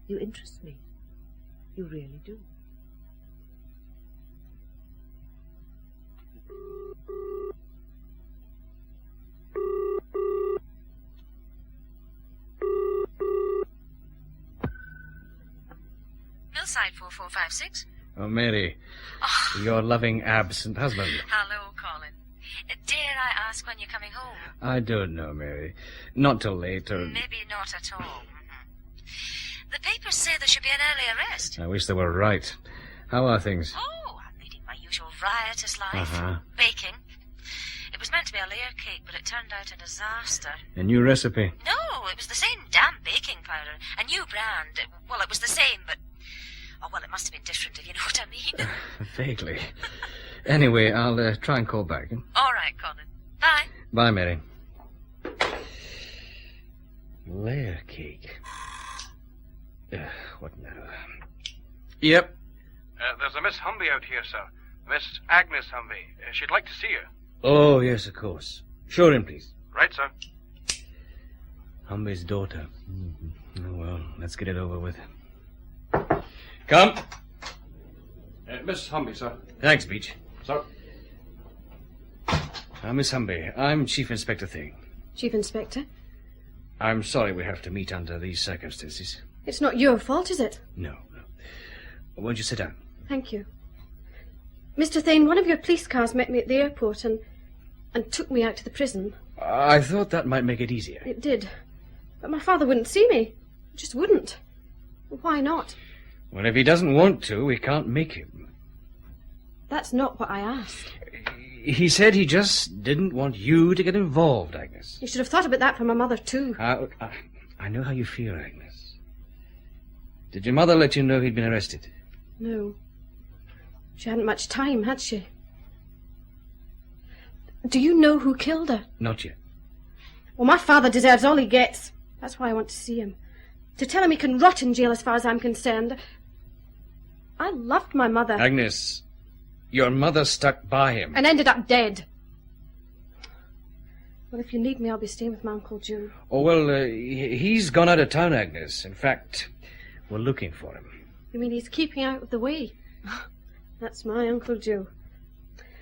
You interest me. You really do. Millside 4456. Oh, Mary. Your loving absent husband. Hello, Colin. Dare I ask when you're coming home? I don't know, Mary. Not till later. Maybe not at all. The papers say there should be an early arrest. I wish they were right. How are things? Oh, I'm leading my usual riotous life. Uh-huh. Baking. It was meant to be a layer cake, but it turned out a disaster. A new recipe? No, it was the same damn baking powder. A new brand. Well, it was the same, but... Oh, well, it must have been different, if you know what I mean. Vaguely. Anyway, I'll try and call back. All right, Colin. Bye. Bye, Mary. Layer cake. What now? Yep. There's a Miss Humby out here, sir. Miss Agnes Humby. She'd like to see you. Oh, yes, of course. Show in, please. Right, sir. Humby's daughter. Oh, well, let's get it over with. Come. Miss Humby, sir. Thanks, Beach. Sir. Miss Humby, I'm Chief Inspector Thane. Chief Inspector? I'm sorry we have to meet under these circumstances. It's not your fault, is it? No. Won't you sit down? Thank you. Mr. Thane, one of your police cars met me at the airport and took me out to the prison. I thought that might make it easier. It did. But my father wouldn't see me. Just wouldn't. Why not? Well, if he doesn't want to, we can't make him. That's not what I asked. He said he just didn't want you to get involved, Agnes. You should have thought about that for my mother, too. I know how you feel, Agnes. Did your mother let you know he'd been arrested? No. She hadn't much time, had she? Do you know who killed her? Not yet. Well, my father deserves all he gets. That's why I want to see him. To tell him he can rot in jail as far as I'm concerned. I loved my mother. Agnes, your mother stuck by him. And ended up dead. Well, if you need me, I'll be staying with my Uncle Joe. Oh, well, he's gone out of town, Agnes. In fact, we're looking for him. You mean he's keeping out of the way? That's my Uncle Joe.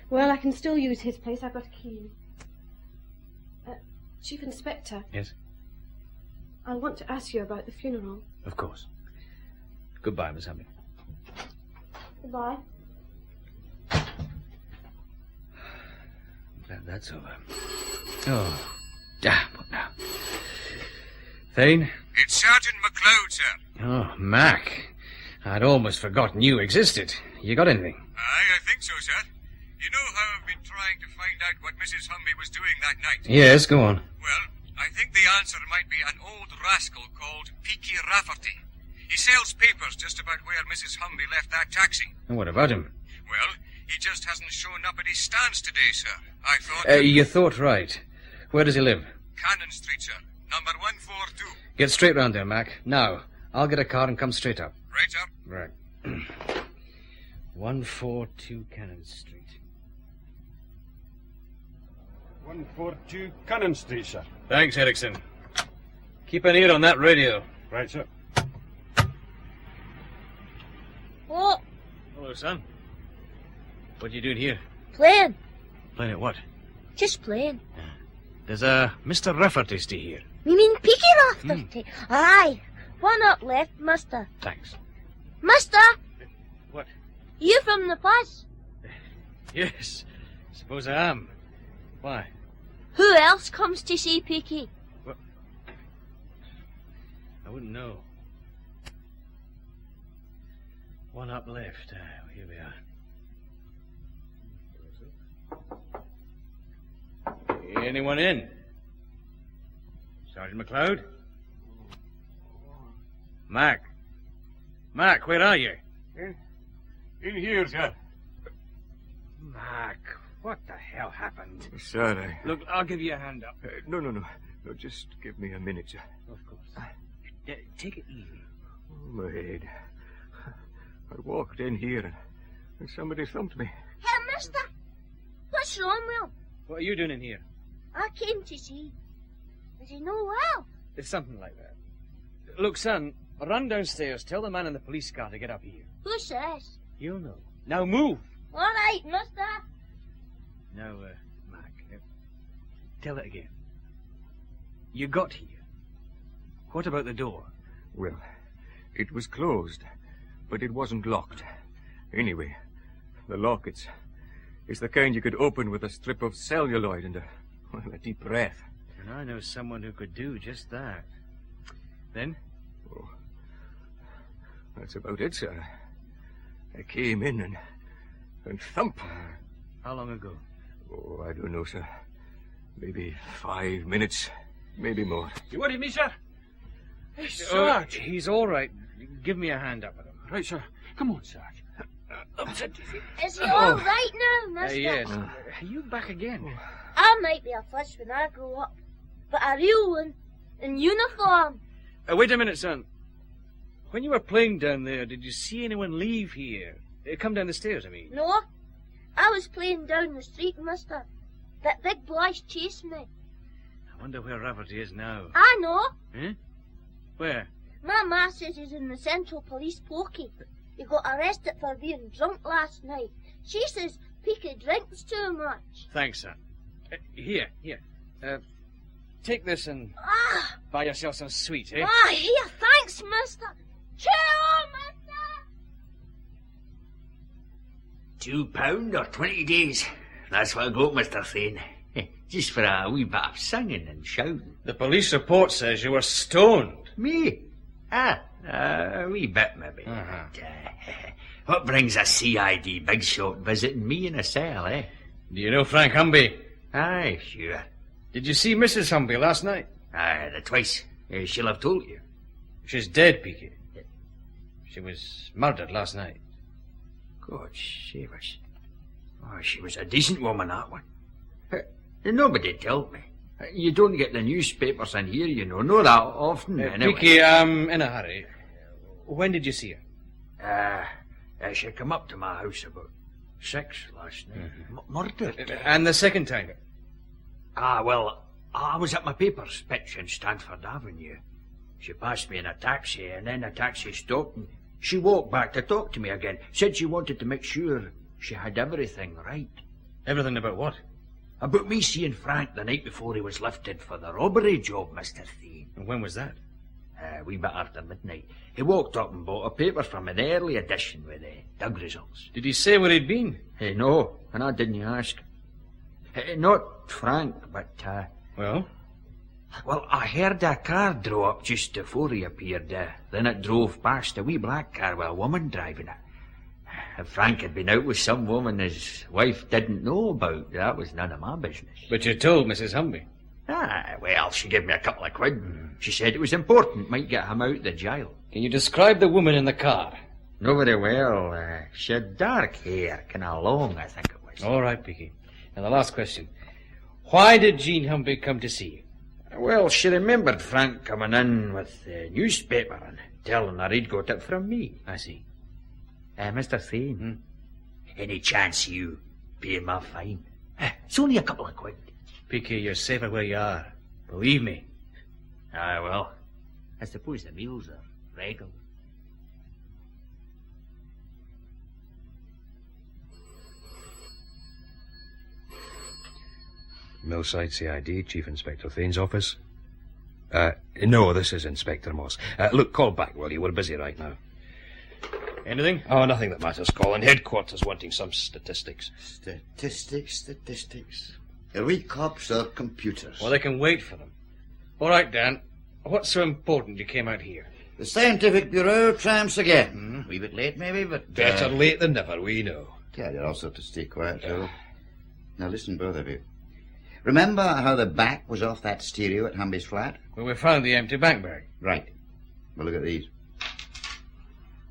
Well, I can still use his place. I've got a key. Chief Inspector. Yes? I want to ask you about the funeral. Of course. Goodbye, Miss Humby. Goodbye. That's over. Oh, damn, what now? Thane? It's Sergeant McLeod, sir. Oh, Mac. I'd almost forgotten you existed. You got anything? Aye, I think so, sir. You know how I've been trying to find out what Mrs. Humby was doing that night? Yes, go on. Well, I think the answer might be an old rascal called Peaky Rafferty. He sells papers just about where Mrs. Humby left that taxi. And what about him? Well, he just hasn't shown up at his stands today, sir. I thought... You thought right. Where does he live? Cannon Street, sir. Number 142. Get straight round there, Mac. Now, I'll get a car and come straight up. Right, sir. Right. 142 Cannon Street. 142 Cannon Street, sir. Thanks, Erickson. Keep an ear on that radio. Right, sir. What? Hello, son. What are you doing here? Playing. Playing at what? Just playing. There's a Mr. Rafferty stay here. You mean Peaky Rafferty? Aye. One up left, mister. Thanks. Mister! What? You from the bus? Yes. Suppose I am. Why? Who else comes to see Peaky? What? I wouldn't know. One up left. Here we are. Anyone in? Sergeant McLeod? Mac. Mac, where are you? In here, sir. Mac, what the hell happened? Sir, Look, I'll give you a hand up. No, just give me a minute, sir. Of course. Take it easy. Oh, my head. I walked in here and somebody thumped me. Hey, mister! What's wrong with him? What are you doing in here? I came to see. Is he no well? It's something like that. Look, son, run downstairs. Tell the man in the police car to get up here. Who says? You'll know. Now move. All right, mister. Now, Mac, tell it again. You got here. What about the door? Well, it was closed, but it wasn't locked. Anyway, the lock, it's the kind you could open with a strip of celluloid and a deep breath. And I know someone who could do just that. Then? Oh, that's about it, sir. I came in and thump. How long ago? Oh, I don't know, sir. Maybe 5 minutes, maybe more. You worry me, sir? Hey, Sarge. He's all right. Give me a hand up with him. Right, sir. Come on, Sarge. Is he all right now, mister? Yes. Are you back again? I might be a fuss when I grow up, but a real one, in uniform. Wait a minute, son. When you were playing down there, did you see anyone leave here? Come down the stairs, I mean. No. I was playing down the street, mister. That big boy's chasing me. I wonder where Rafferty is now. I know. Eh? Where? My ma says he's in the Central Police pokey. He got arrested for being drunk last night. She says Peaky drinks too much. Thanks, son. Here. Take this and... Ah! Buy yourself some sweet, eh? Ah, here, thanks, mister. Cheer, mister. £2 or 20 days. That's what I got, Mr. Thane. Just for a wee bit of singing and shouting. The police report says you were stoned. Me? A wee bit, maybe. But, what brings a CID big shot visiting me in a cell, eh? Do you know Frank Humby? Aye, sure. Did you see Mrs. Humby last night? Aye, twice. She'll have told you. She's dead, Peaky. She was murdered last night. God save us. Oh, she was a decent woman, that one. Nobody told me. You don't get the newspapers in here, you know. Not that often, anyway. Peaky, I'm in a hurry. When did you see her? She come up to my house about 6 last night. Murdered. And the second time? Well, I was at my paper's pitch in Stanford Avenue. She passed me in a taxi, and then the taxi stopped, and she walked back to talk to me again. Said she wanted to make sure she had everything right. Everything about what? About me seeing Frank the night before he was lifted for the robbery job, Mr. Thane. And when was that? A wee bit after midnight. He walked up and bought a paper from an early edition with the Doug results. Did he say where he'd been? No, and I didn't ask. Not Frank, but... Well? Well, I heard a car draw up just before he appeared. Then it drove past, a wee black car with a woman driving it. If Frank had been out with some woman his wife didn't know about, that was none of my business. But you told Mrs. Humby? Well, she gave me a couple of quid. She said it was important, might get him out of the jail. Can you describe the woman in the car? Not very well. She had dark hair, kind of long, I think it was. All right, Peaky. And the last question. Why did Jean Humby come to see you? Well, she remembered Frank coming in with the newspaper and telling her he'd got it from me. I see. Mr. Thane, any chance you pay my fine? It's only a couple of quid. Peaky, you're safer where you are. Believe me. Well, I suppose the meals are regular. Millside CID, Chief Inspector Thane's office. No, this is Inspector Moss. Look, call back, will you? We're busy right now. Anything? Oh, nothing that matters, Colin. Headquarters wanting some statistics. Statistics. Are we cops or computers? Well, they can wait for them. All right, Dan. What's so important you came out here? The Scientific Bureau tramps again. A wee bit late, maybe, but... Better late than never, we know. Yeah, you're also to stay quiet, so... Now listen, both of you. Remember how the back was off that stereo at Humby's flat? Well, we found the empty bank bag. Right. Well, look at these.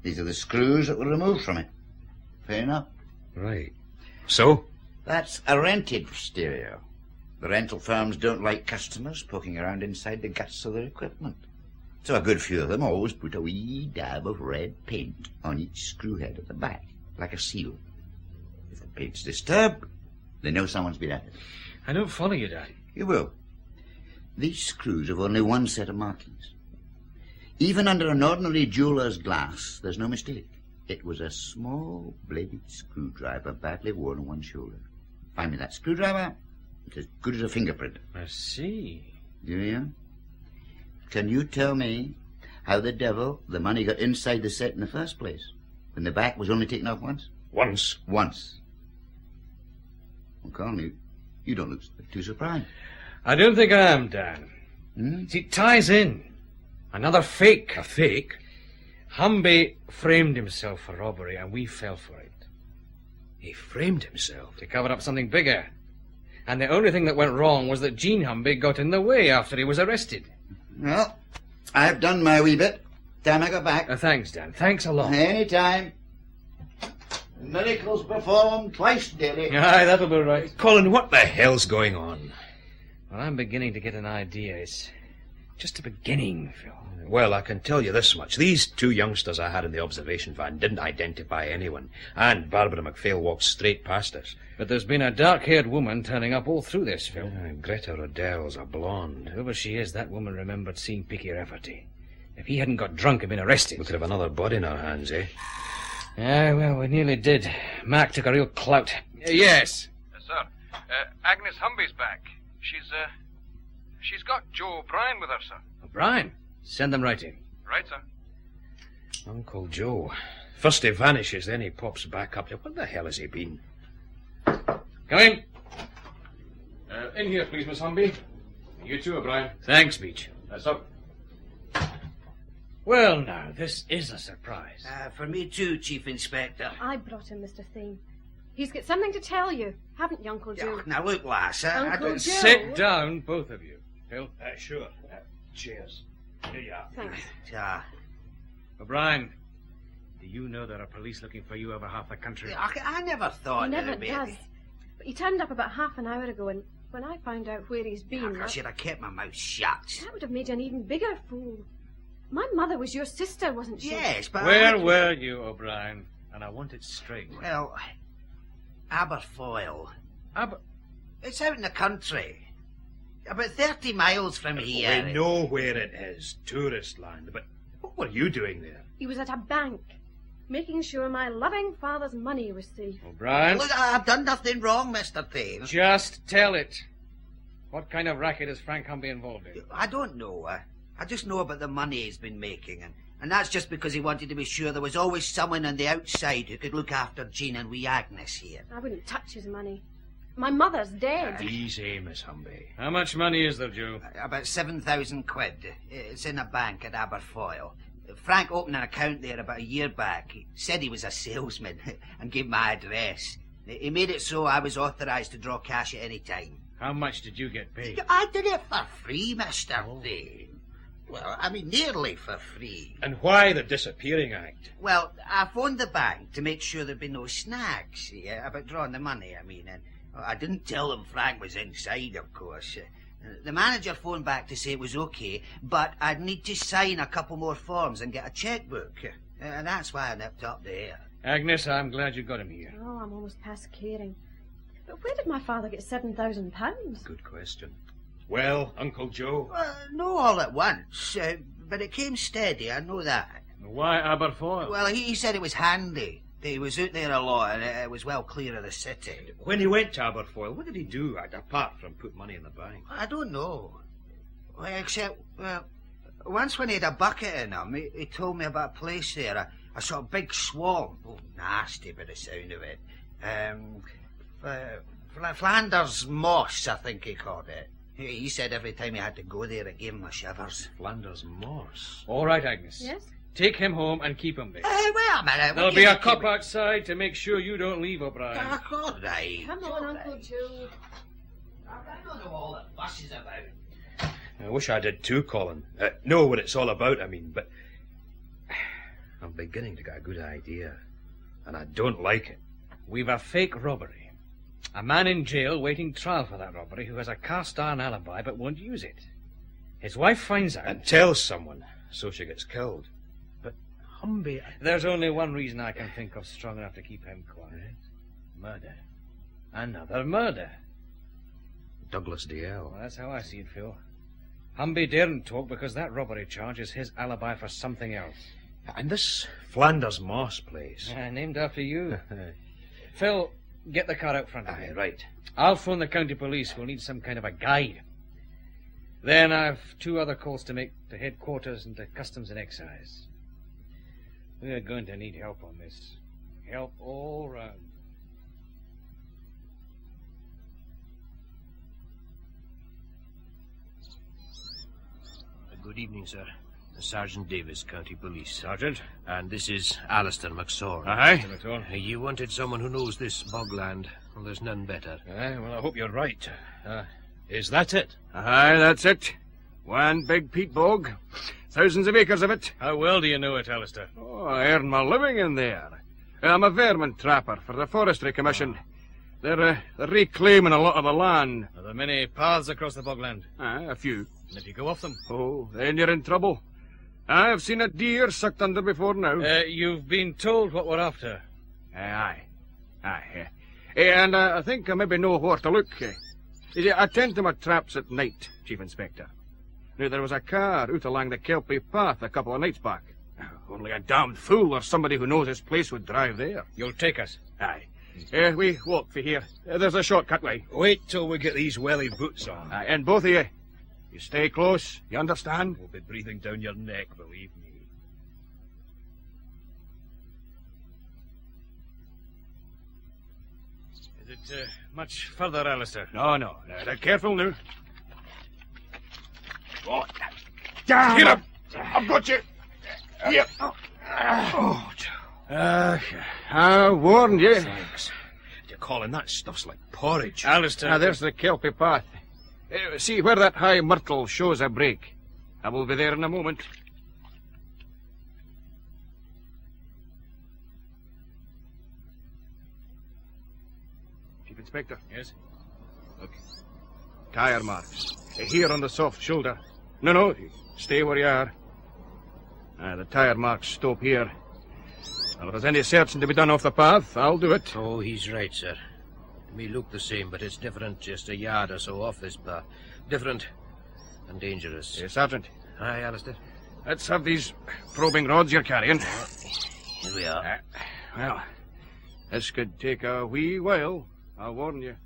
These are the screws that were removed from it. Fair enough. Right. So? That's a rented stereo. The rental firms don't like customers poking around inside the guts of their equipment. So a good few of them always put a wee dab of red paint on each screw head at the back, like a seal. If the paint's disturbed, they know someone's been at it. I don't follow you, Dan. You will. These screws have only one set of markings. Even under an ordinary jeweller's glass, there's no mistake. It was a small bladed screwdriver badly worn on one shoulder. Find me that screwdriver, it's as good as a fingerprint. I see. Do you? Can you tell me how the devil the money got inside the set in the first place, when the back was only taken off once? Once? Once. Well, Colin, you don't look too surprised. I don't think I am, Dan. See, it ties in. Another fake. A fake? Humby framed himself for robbery, and we fell for it. He framed himself? To cover up something bigger. And the only thing that went wrong was that Jean Humby got in the way after he was arrested. Well, I've done my wee bit. Time I got back. Thanks, Dan. Thanks a lot. Any time. Miracles performed twice daily. Aye, that'll be right. Colin, what the hell's going on? Well, I'm beginning to get an idea. It's just a beginning, Phil. Well, I can tell you this much. These two youngsters I had in the observation van didn't identify anyone, and Barbara MacPhail walked straight past us. But there's been a dark-haired woman turning up all through this, Phil. Greta Rodell's a blonde. Whoever she is, that woman remembered seeing Peaky Rafferty. If he hadn't got drunk and been arrested... We could have another body in our hands, eh? Yeah, well, we nearly did. Mac took a real clout. Yes? Sir, Agnes Humby's back. She's got Joe O'Brien with her, sir. O'Brien? Send them right in. Right, sir. Uncle Joe. First he vanishes, then he pops back up. What the hell has he been? Come in. In here, please, Miss Humby. You too, O'Brien. Thanks, Beach. That's up. Well, now, this is a surprise. For me too, Chief Inspector. I brought him, Mr. Thane. He's got something to tell you, haven't you, Uncle Joe? Now look, lass, I Uncle don't... Joe. Sit down, both of you. Phil? Sure. Cheers. Here you are. Thanks. O'Brien, do you know there are police looking for you over half the country? I never thought He never that, baby. does. But he turned up about half an hour ago, and when I found out where he's been... I should have kept my mouth shut. That would have made you an even bigger fool. My mother was your sister, wasn't she? Yes, but... Where were you, O'Brien? And I want it straight. Well, Aberfoyle. It's out in the country. About 30 miles from here. We know where it is. Tourist land. But what were you doing there? He was at a bank, making sure my loving father's money was safe. O'Brien? Look, I've done nothing wrong, Mr. Thane. Just tell it. What kind of racket is Frank Humby involved in? I don't know. I just know about the money he's been making, and that's just because he wanted to be sure there was always someone on the outside who could look after Jean and wee Agnes here. I wouldn't touch his money. My mother's dead. Easy, Miss Humby. How much money is there, Joe? About 7,000 quid. It's in a bank at Aberfoyle. Frank opened an account there about a year back. He said he was a salesman and gave my address. He made it so I was authorised to draw cash at any time. How much did you get paid? I did it for free, Mr. Thane. Well, I mean, nearly for free. And why the disappearing act? Well, I phoned the bank to make sure there'd be no snags about drawing the money, I mean. And I didn't tell them Frank was inside, of course. The manager phoned back to say it was okay, but I'd need to sign a couple more forms and get a checkbook. And that's why I nipped up there. Agnes, I'm glad you got him here. Oh, I'm almost past caring. But where did my father get £7,000? Good question. Well, Uncle Joe? No all at once, but it came steady, I know that. Why Aberfoyle? Well, he said it was handy. He was out there a lot, and it was well clear of the city. When he went to Aberfoyle, what did he do, apart from put money in the bank? I don't know. Well, except, once when he had a bucket in him, he told me about a place there, a sort of big swamp. Oh, nasty by the sound of it. Flanders Moss, I think he called it. He said every time he had to go there, it gave him a shivers. Flanders Moss? All right, Agnes. Yes? Take him home and keep him there. Wait a minute. There'll be a cop outside to make sure you don't leave, O'Brien. All right. Come on, Uncle Joe. I don't know all the fuss is about. I wish I did too, Colin. Know what it's all about, I mean, but... I'm beginning to get a good idea, and I don't like it. We've a fake robbery. A man in jail waiting trial for that robbery who has a cast-iron alibi but won't use it. His wife finds out... And tells someone, so she gets killed. But Humby... There's only one reason I can think of strong enough to keep him quiet. Murder. Another murder. Douglas DL. Well, that's how I see it, Phil. Humby daren't talk because that robbery charge is his alibi for something else. And this Flanders Moss place... named after you. Phil, get the car out front of me. Right. I'll phone the county police. We'll need some kind of a guide. Then I've 2 other calls to make to headquarters and to customs and excise. We're going to need help on this. Help all round. Good evening, sir. Sergeant Davis, County Police. Sergeant? And this is Alistair McSorn. Aye. Mr. McSorn. You wanted someone who knows this bogland. Well, there's none better. Aye, well, I hope you're right. Is that it? Aye, that's it. One big peat bog. Thousands of acres of it. How well do you know it, Alistair? Oh, I earn my living in there. I'm a vermin trapper for the Forestry Commission. They're reclaiming a lot of the land. Are there many paths across the bogland? Aye, a few. And if you go off them? Oh, then you're in trouble. I've seen a deer sucked under before now. You've been told what we're after. Aye. And I think I maybe know where to look. I tend to my traps at night, Chief Inspector. Now, there was a car out along the Kelpie path a couple of nights back. Only a damned fool or somebody who knows his place would drive there. You'll take us? Aye. We walk for here. There's a shortcut way. Wait till we get these welly boots on. Aye, and both of you, You stay close, you understand? We'll be breathing down your neck, believe me. Is it much further, Alistair? No. Now, careful now. Oh, damn! Get up! I've got you! Here. I warned you. Thanks. You're calling that stuff's like porridge. Alistair. Now, there's the kelpie path. See where that high myrtle shows a break. I will be there in a moment. Chief Inspector. Yes? Look. Tire marks. Here on the soft shoulder. No. Stay where you are. The tire marks stop here. Well, if there's any searching to be done off the path, I'll do it. Oh, he's right, sir. It may look the same, but it's different just a yard or so off this path. Different and dangerous. Yes, Sergeant. Aye, Alistair. Let's have these probing rods you're carrying. Here we are. Well, this could take a wee while, I'll warn you.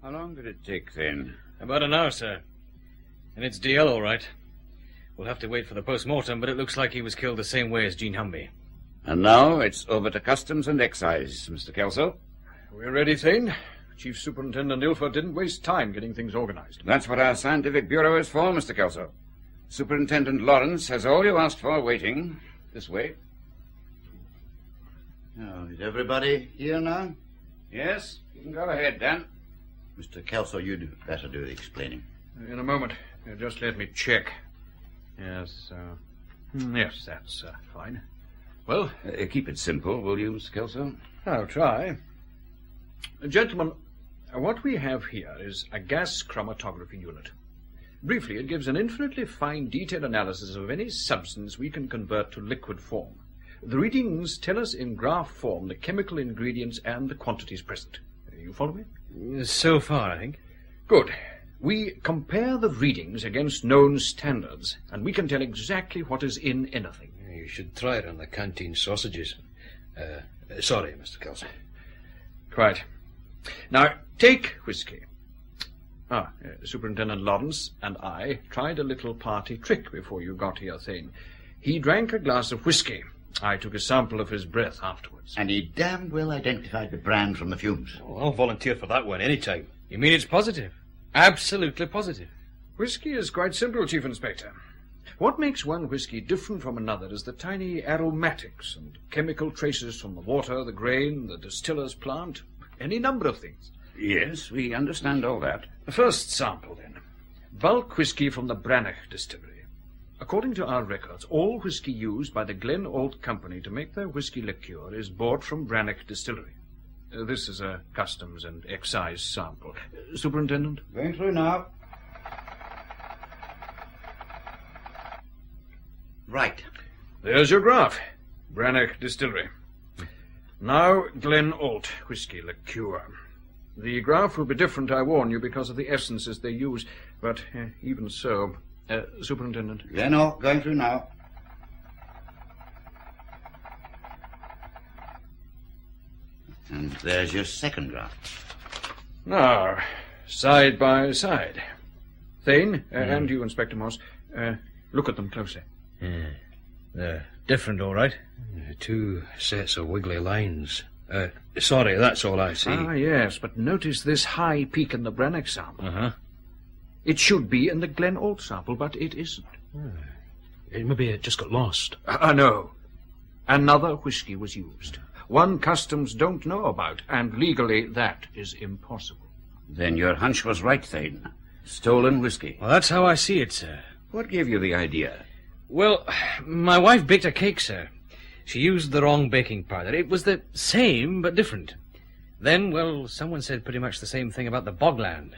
How long did it take, then? About an hour, sir. And it's DL, all right. We'll have to wait for the post-mortem, but it looks like he was killed the same way as Jean Humby. And now it's over to Customs and Excise, Mr. Kelso. We're ready, Thane. Chief Superintendent Ilford didn't waste time getting things organized. That's what our scientific bureau is for, Mr. Kelso. Superintendent Lawrence has all you asked for waiting. This way. Oh, is everybody here now? Yes, you can go ahead, Dan. Mr. Kelso, you'd better do the explaining. In a moment. Just let me check. Yes, yes, that's fine. Well? Keep it simple, will you, Mr. Kelso? I'll try. Gentlemen, what we have here is a gas chromatography unit. Briefly, it gives an infinitely fine detailed analysis of any substance we can convert to liquid form. The readings tell us in graph form the chemical ingredients and the quantities present. You follow me? So far, I think. Good. We compare the readings against known standards, and we can tell exactly what is in anything. You should try it on the canteen sausages. Sorry, Mr. Kelso. Quite. Now, take whiskey. Superintendent Lawrence and I tried a little party trick before you got here, Thane. He drank a glass of whiskey. I took a sample of his breath afterwards. And he damned well identified the brand from the fumes. Oh, I'll volunteer for that one any time. You mean it's positive? Absolutely positive. Whiskey is quite simple, Chief Inspector. What makes one whiskey different from another is the tiny aromatics and chemical traces from the water, the grain, the distiller's plant, any number of things. Yes, we understand all that. The first sample, then. Bulk whiskey from the Branagh distillery. According to our records, all whiskey used by the Glen Old Company to make their whiskey liqueur is bought from Branagh distillery. This is a Customs and Excise sample. Superintendent? Going through now. Right. There's your graph. Branagh distillery. Now, Glen Old whiskey liqueur. The graph will be different, I warn you, because of the essences they use. But even so... Superintendent? Glen Old, going through now. And there's your second graph. Now, side by side. Thane, and you, Inspector Moss, look at them closely. They're different, all right. Two sets of wiggly lines. Sorry, that's all I see. Ah, yes, but notice this high peak in the Branagh sample. Uh-huh. It should be in the Glen Old sample, but it isn't. Maybe it just got lost. No. Another whiskey was used. One Customs don't know about, and legally that is impossible. Then your hunch was right, Thane. Stolen whiskey. Well, that's how I see it, sir. What gave you the idea? Well, my wife baked a cake, sir. She used the wrong baking powder. It was the same, but different. Then, well, someone said pretty much the same thing about the bogland.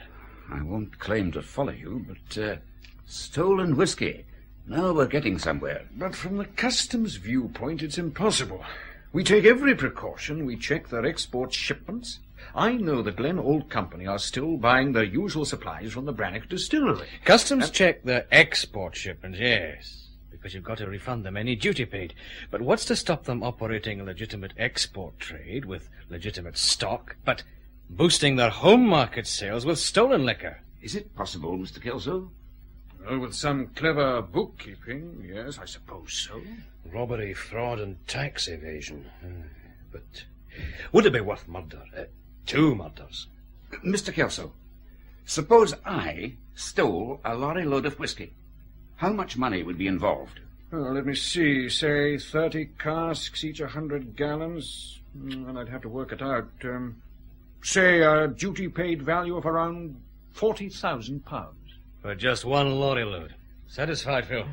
I won't claim to follow you, but, stolen whiskey. Now we're getting somewhere. But from the Customs viewpoint, it's impossible. We take every precaution. We check their export shipments. I know the Glen Old Company are still buying their usual supplies from the Branagh distillery. Customs check their export shipments, yes. because you've got to refund them any duty paid. But what's to stop them operating a legitimate export trade with legitimate stock, but boosting their home market sales with stolen liquor? Is it possible, Mr. Kelso? Well, with some clever bookkeeping, yes, I suppose so. Robbery, fraud, and tax evasion. But would it be worth murder? 2 murders? Mr. Kelso, suppose I stole a lorry load of whiskey. How much money would be involved? Well, let me see. Say 30 casks, each 100 gallons. And I'd have to work it out. Say a duty-paid value of around £40,000. For just one lorry load. Satisfied, Phil?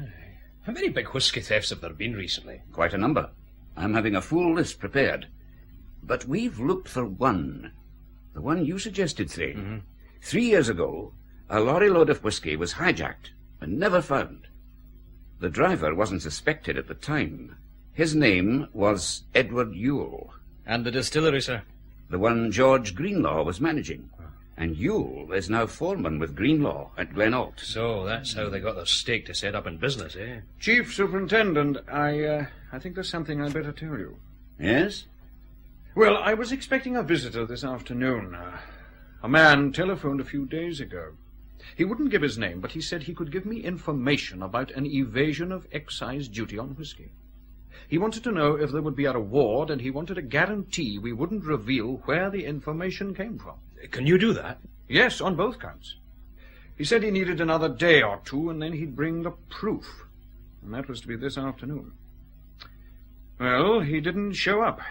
How many big whisky thefts have there been recently? Quite a number. I'm having a full list prepared. But we've looked for one. The one you suggested, Thane. Mm-hmm. 3 years ago, a lorry load of whiskey was hijacked and never found. The driver wasn't suspected at the time. His name was Edward Yule. And the distillery, sir? The one George Greenlaw was managing. And Yule is now foreman with Greenlaw at Glenault. So that's how they got their stake to set up in business, eh? Chief Superintendent, I think there's something I'd better tell you. Yes? Well, I was expecting a visitor this afternoon. A man telephoned a few days ago. He wouldn't give his name, but he said he could give me information about an evasion of excise duty on whiskey. He wanted to know if there would be a reward, and he wanted a guarantee we wouldn't reveal where the information came from. Can you do that? Yes, on both counts. He said he needed another day or two, and then he'd bring the proof. And that was to be this afternoon. Well, he didn't show up.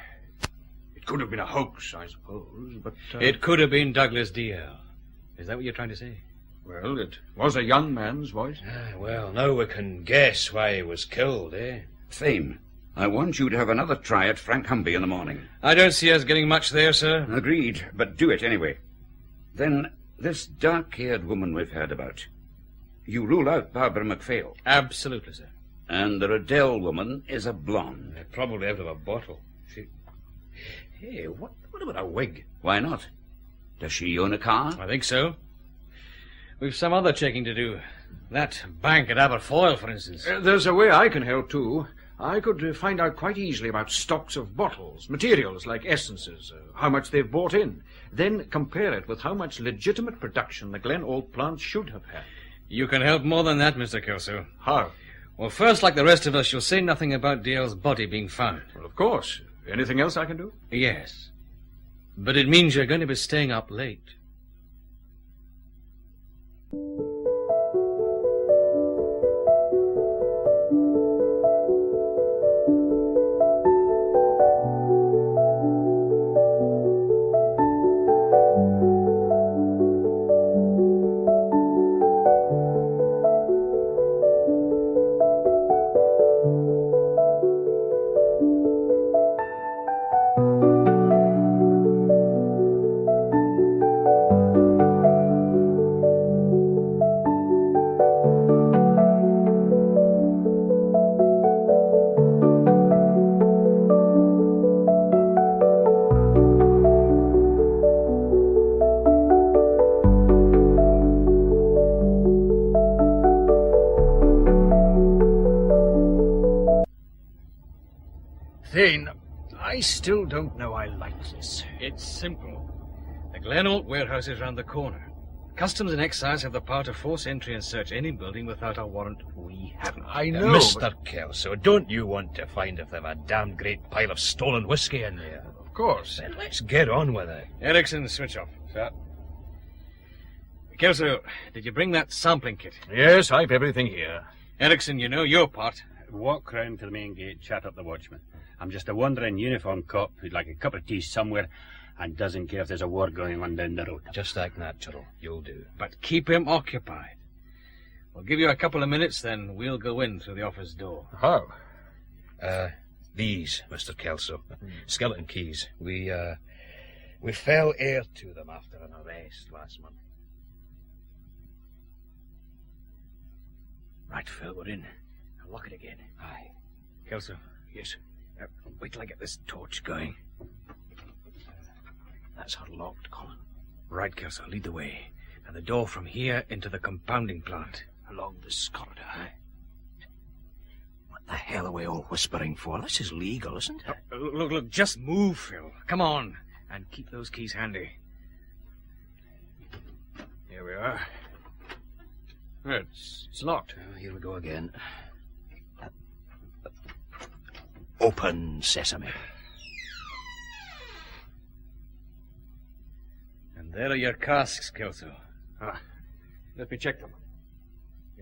It could have been a hoax, I suppose, but... It could have been Douglas D.L. Is that what you're trying to say? Well, it was a young man's voice. Well, now we can guess why he was killed, eh? Thane, I want you to have another try at Frank Humby in the morning. I don't see us getting much there, sir. Agreed, but do it anyway. Then, this dark-haired woman we've heard about. You rule out Barbara MacPhail. Absolutely, sir. And the Riddell woman is a blonde. Probably out of a bottle. Hey, what about a wig? Why not? Does she own a car? I think so. We've some other checking to do. That bank at Aberfoyle, for instance. There's a way I can help, too. I could find out quite easily about stocks of bottles, materials like essences, how much they've bought in. Then compare it with how much legitimate production the Glenault plant should have had. You can help more than that, Mr. Kelso. How? Well, first, like the rest of us, you'll say nothing about Dale's body being found. Well, of course. Anything else I can do? Yes. But it means you're going to be staying up late. Thane, I still don't know I like this. It's simple. The Glenault warehouse is round the corner. Customs and Excise have the power to force entry and search any building without a warrant. We haven't. I know, Mr. Kelso, don't you want to find if they've a damn great pile of stolen whiskey in there? Of course. Then let's get on with it. Erickson, switch off. Sir. Kelso, did you bring that sampling kit? Yes, I've everything here. Erickson, you know your part. Walk round to the main gate, chat up the watchman. I'm just a wandering uniform cop who'd like a cup of tea somewhere and doesn't care if there's a war going on down the road. Just act natural. You'll do. But keep him occupied. We'll give you a couple of minutes, then we'll go in through the office door. How? These, Mr. Kelso. Skeleton keys. We fell heir to them after an arrest last month. Right, Phil, we're in. Now lock it again. Aye. Kelso. Yes. Wait till I get this torch going. That's unlocked, Colin. Right, Kelso, lead the way. Now the door from here into the compounding plant. Along this corridor. The hell are we all whispering for? This is legal, isn't it? Look, just move, Phil. Come on. And keep those keys handy. Here we are. It's locked. Oh, here we go again. Open sesame. And there are your casks, Kelso. Let me check them.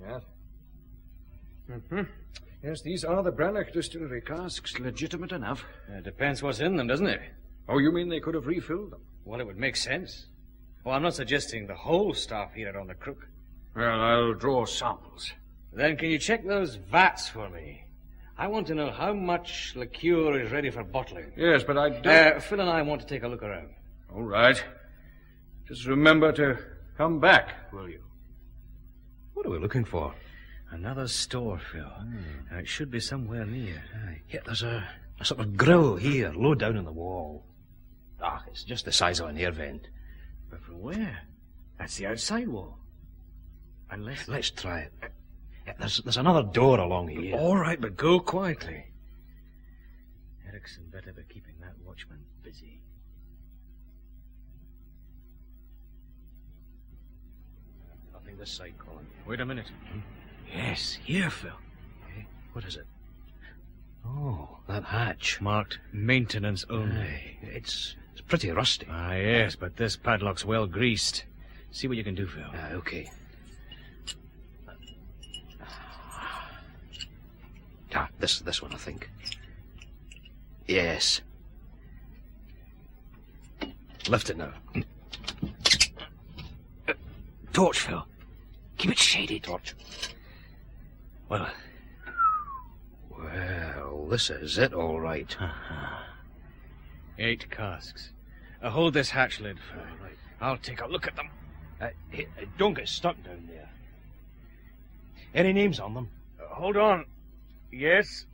Yes. Yes, these are the Brannock Distillery casks. Legitimate enough. Depends what's in them, doesn't it? Oh, you mean they could have refilled them? Well, it would make sense. Well, I'm not suggesting the whole staff here are on the crook. Well, I'll draw samples. Then can you check those vats for me? I want to know how much liqueur is ready for bottling. Yes, but I don't... Phil and I want to take a look around. All right. Just remember to come back, will you? What are we looking for? Another store, Phil. And it should be somewhere near. Yeah, there's a sort of grill here, low down on the wall. It's just the size of an air vent. But from where? That's the outside wall. Unless... Let's try it. There's another door along here. All right, but go quietly. Erickson better be keeping that watchman busy. Nothing this side, Colin. Wait a minute. Yes, here, Phil. What is it? Oh, that hatch. Marked maintenance only. It's pretty rusty. Yes, but this padlock's well greased. See what you can do, Phil. Okay. This one, I think. Yes. Lift it now. Torch, Phil. Keep it shady. Torch. Well, this is it, all right. 8 casks. Hold this hatch lid, Phil. Right. I'll take a look at them. Don't get stuck down there. Any names on them? Hold on. Yes.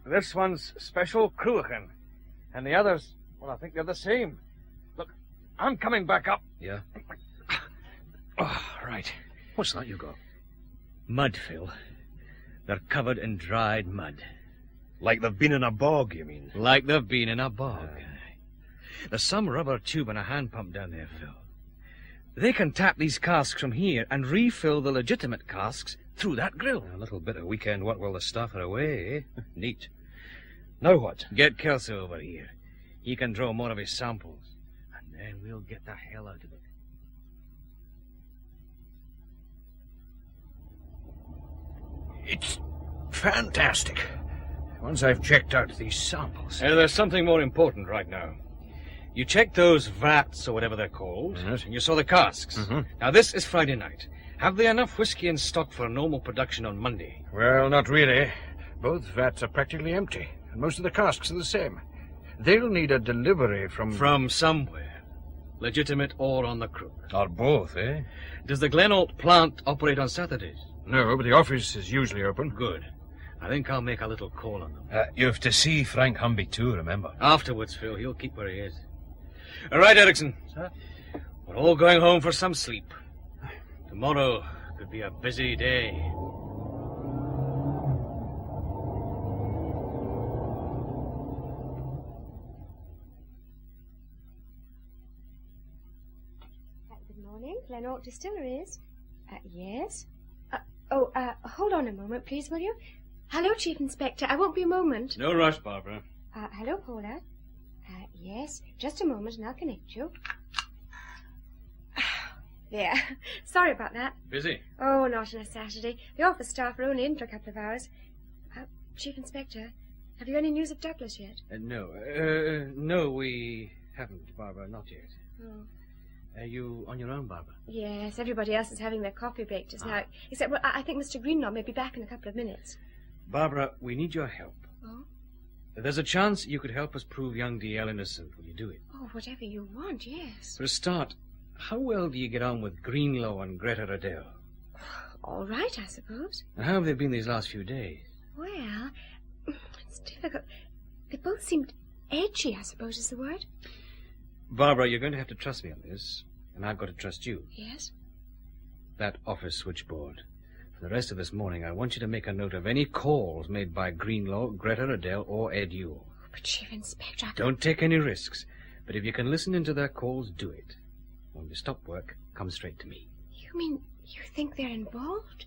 This one's Special Cruachan. And the others, well, I think they're the same. Look, I'm coming back up. Yeah? Right. What's that you got? Mud, Phil. They're covered in dried mud. Like they've been in a bog, you mean? Like they've been in a bog. There's some rubber tube and a hand pump down there, Phil. They can tap these casks from here and refill the legitimate casks through that grill. A little bit of weekend work while the staff are away, eh? Neat. Now what? Get Kelso over here. He can draw more of his samples. And then we'll get the hell out of it. It's fantastic. Once I've checked out these samples. There's something more important right now. You checked those vats, or whatever they're called, Yes. and you saw the casks. Now, this is Friday night. Have they enough whiskey in stock for normal production on Monday? Well, not really. Both vats are practically empty, and most of the casks are the same. They'll need a delivery from... From somewhere. Legitimate or on the crook. Or both, eh? Does the Glenalt plant operate on Saturdays? No, but the office is usually open. Good. I think I'll make a little call on them. You have to see Frank Humby too, remember? Afterwards, Phil. He'll keep where he is. All right, Erickson. Sir? We're all going home for some sleep. Tomorrow could be a busy day. Good morning, Glenalt Distilleries. Yes? Hold on a moment, please, will you? Hello, Chief Inspector. I won't be a moment. No rush, Barbara. Hello, Paula. Yes, just a moment and I'll connect you. There. Sorry about that. Busy? Oh, not on a Saturday. The office staff are only in for a couple of hours. Chief Inspector, have you any news of Douglas yet? No, we haven't, Barbara, not yet. Oh. Are you on your own, Barbara? Yes, everybody else is having their coffee break just now. Except, well, I think Mr. Greenlaw may be back in a couple of minutes. Barbara, we need your help. Oh? There's a chance you could help us prove young DL innocent. Will you do it? Oh, whatever you want, yes. For a start, how well do you get on with Greenlaw and Greta Riddell? All right, I suppose. And how have they been these last few days? Well, it's difficult. They both seemed edgy, I suppose is the word. Barbara, you're going to have to trust me on this, and I've got to trust you. Yes? That office switchboard. For the rest of this morning, I want you to make a note of any calls made by Greenlaw, Greta Riddell, or Ed Yule. But, Chief Inspector... Don't take any risks, but if you can listen into their calls, do it. When you stop work, come straight to me. You mean you think they're involved?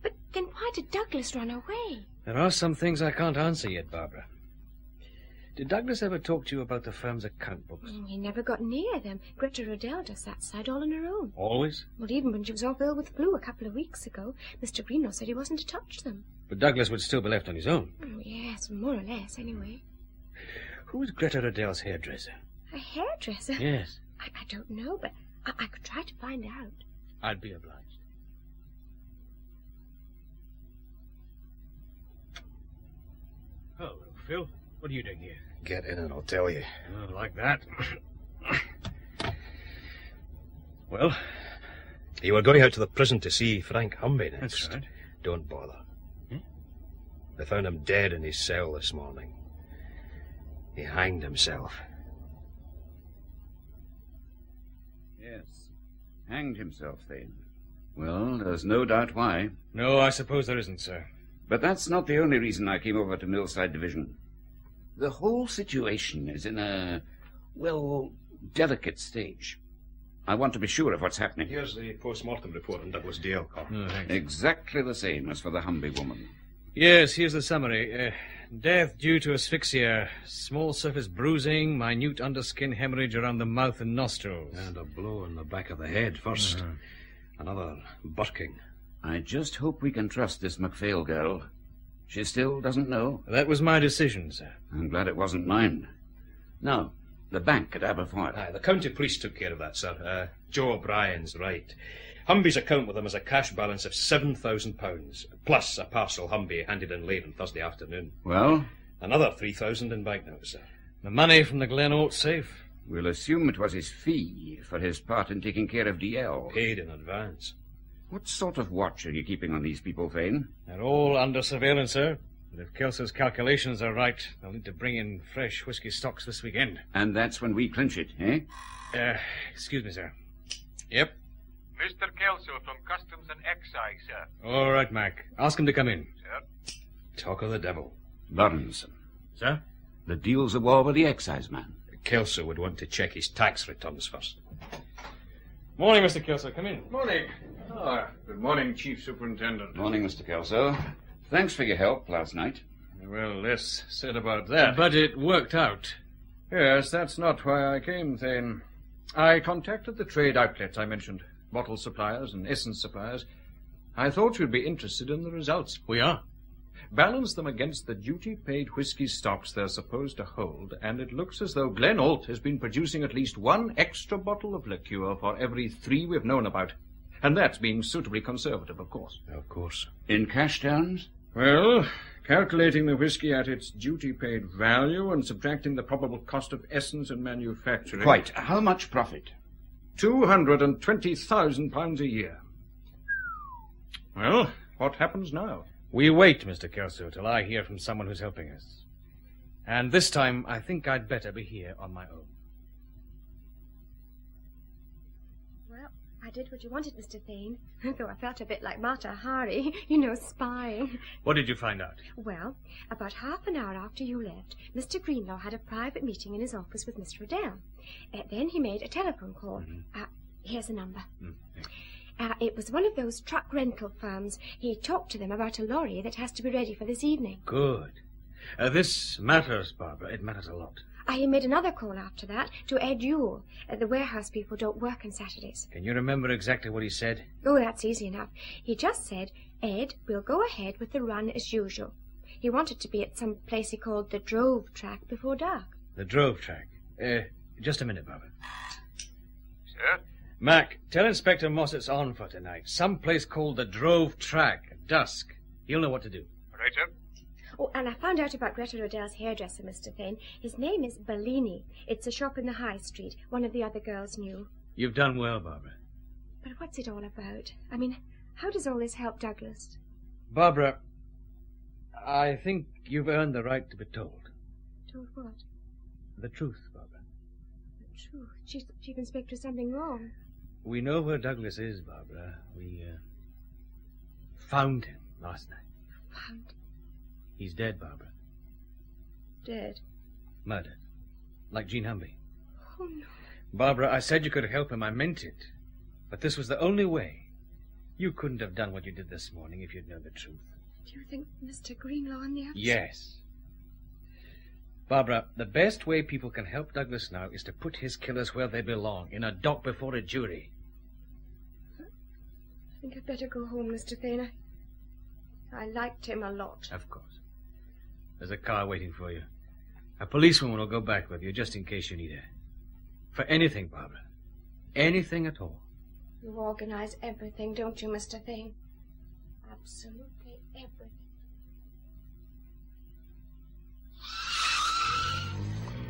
But then why did Douglas run away? There are some things I can't answer yet, Barbara. Did Douglas ever talk to you about the firm's account books? He never got near them. Greta Riddell does that side all on her own. Always? Well, even when she was off ill with flu a couple of weeks ago, Mr. Greenlaw said he wasn't to touch them. But Douglas would still be left on his own. Oh, yes, more or less, anyway. Who's Greta Riddell's hairdresser? A hairdresser? Yes. I don't know, but I could try to find out. I'd be obliged. Oh, Phil, what are you doing here? Get in and I'll tell you. Oh, like that. Well? You were going out to the prison to see Frank Humby next. That's right. Don't bother. They found him dead in his cell this morning. He hanged himself. Yes. Hanged himself, Thane. Well, there's no doubt why. No, I suppose there isn't, sir. But that's not the only reason I came over to Millside Division. The whole situation is in a, well, delicate stage. I want to be sure of what's happening. Here's the post-mortem report on Douglas D. Elcock. Oh, thanks. Exactly the same as for the Humby woman. Yes, here's the summary. Death due to asphyxia, small surface bruising, minute underskin hemorrhage around the mouth and nostrils. And a blow in the back of the head first. Another burking. I just hope we can trust this MacPhail girl. She still doesn't know. That was my decision, sir. I'm glad it wasn't mine. Now, the bank at Aberfoyle. Aye, the county police took care of that, sir. Joe O'Brien's right. Humby's account with them has a cash balance of £7,000, plus a parcel Humby handed in late on Thursday afternoon. Well? Another £3,000 in banknotes, sir. The money from the Glenalt safe? We'll assume it was his fee for his part in taking care of DL. Paid in advance. What sort of watch are you keeping on these people, Thane? They're all under surveillance, sir. But if Kelso's calculations are right, they'll need to bring in fresh whiskey stocks this weekend. And that's when we clinch it, eh? Excuse me, sir. Yep. Mr. Kelso from Customs and Excise, sir. All right, Mac. Ask him to come in. Sir. Talk of the devil. Lawrence. Sir? The deal's a war with the excise man. Kelso would want to check his tax returns first. Morning, Mr. Kelso. Come in. Morning. Good morning, Chief Superintendent. Morning, Mr. Kelso. Thanks for your help last night. Well, less said about that. But it worked out. Yes, that's not why I came, Thane. I contacted the trade outlets I mentioned, bottle suppliers and essence suppliers. I thought you'd be interested in the results. We are. Balance them against the duty-paid whiskey stocks they're supposed to hold, and it looks as though Glenalt has been producing at least one extra bottle of liqueur for every 3 we've known about. And that's being suitably conservative, of course. Of course. In cash terms? Well, calculating the whiskey at its duty-paid value and subtracting the probable cost of essence and manufacturing... Quite. How much profit? £220,000 a year. Well, what happens now? We wait, Mr. Kelso, till I hear from someone who's helping us. And this time, I think I'd better be here on my own. Well, I did what you wanted, Mr. Thane, though I felt a bit like Mata Hari, spying. What did you find out? Well, about half an hour after you left, Mr. Greenlaw had a private meeting in his office with Mr. Riddell. Then he made a telephone call. Here's the number. It was one of those truck rental firms. He talked to them about a lorry that has to be ready for this evening. Good. This matters, Barbara. It matters a lot. He made another call after that to Ed Yule. The warehouse people don't work on Saturdays. Can you remember exactly what he said? Oh, that's easy enough. He just said, Ed, we'll go ahead with the run as usual. He wanted to be at some place he called the Drove Track before dark. The Drove Track? Just a minute, Barbara. Sir? Mac, tell Inspector Moss it's on for tonight. Some place called the Drove Track at dusk. He'll know what to do. Right, sir. Oh, and I found out about Greta Riddell's hairdresser, Mr. Thane. His name is Bellini. It's a shop in the High Street. One of the other girls knew. You've done well, Barbara. But what's it all about? I mean, how does all this help Douglas? Barbara, I think you've earned the right to be told. Told what? The truth, Barbara. The truth? Chief Inspector, something wrong. We know where Douglas is, Barbara. We found him last night. Found? He's dead, Barbara. Dead? Murdered. Like Jean Humby. Oh, no. Barbara, I said you could help him. I meant it. But this was the only way. You couldn't have done what you did this morning if you'd known the truth. Do you think Mr. Greenlaw on the outside? Yes. Barbara, the best way people can help Douglas now is to put his killers where they belong, in a dock before a jury. I think I'd better go home, Mr. Thane. I liked him a lot. Of course. There's a car waiting for you. A policewoman will go back with you, just in case you need her. For anything, Barbara. Anything at all. You organize everything, don't you, Mr. Thane? Absolutely everything.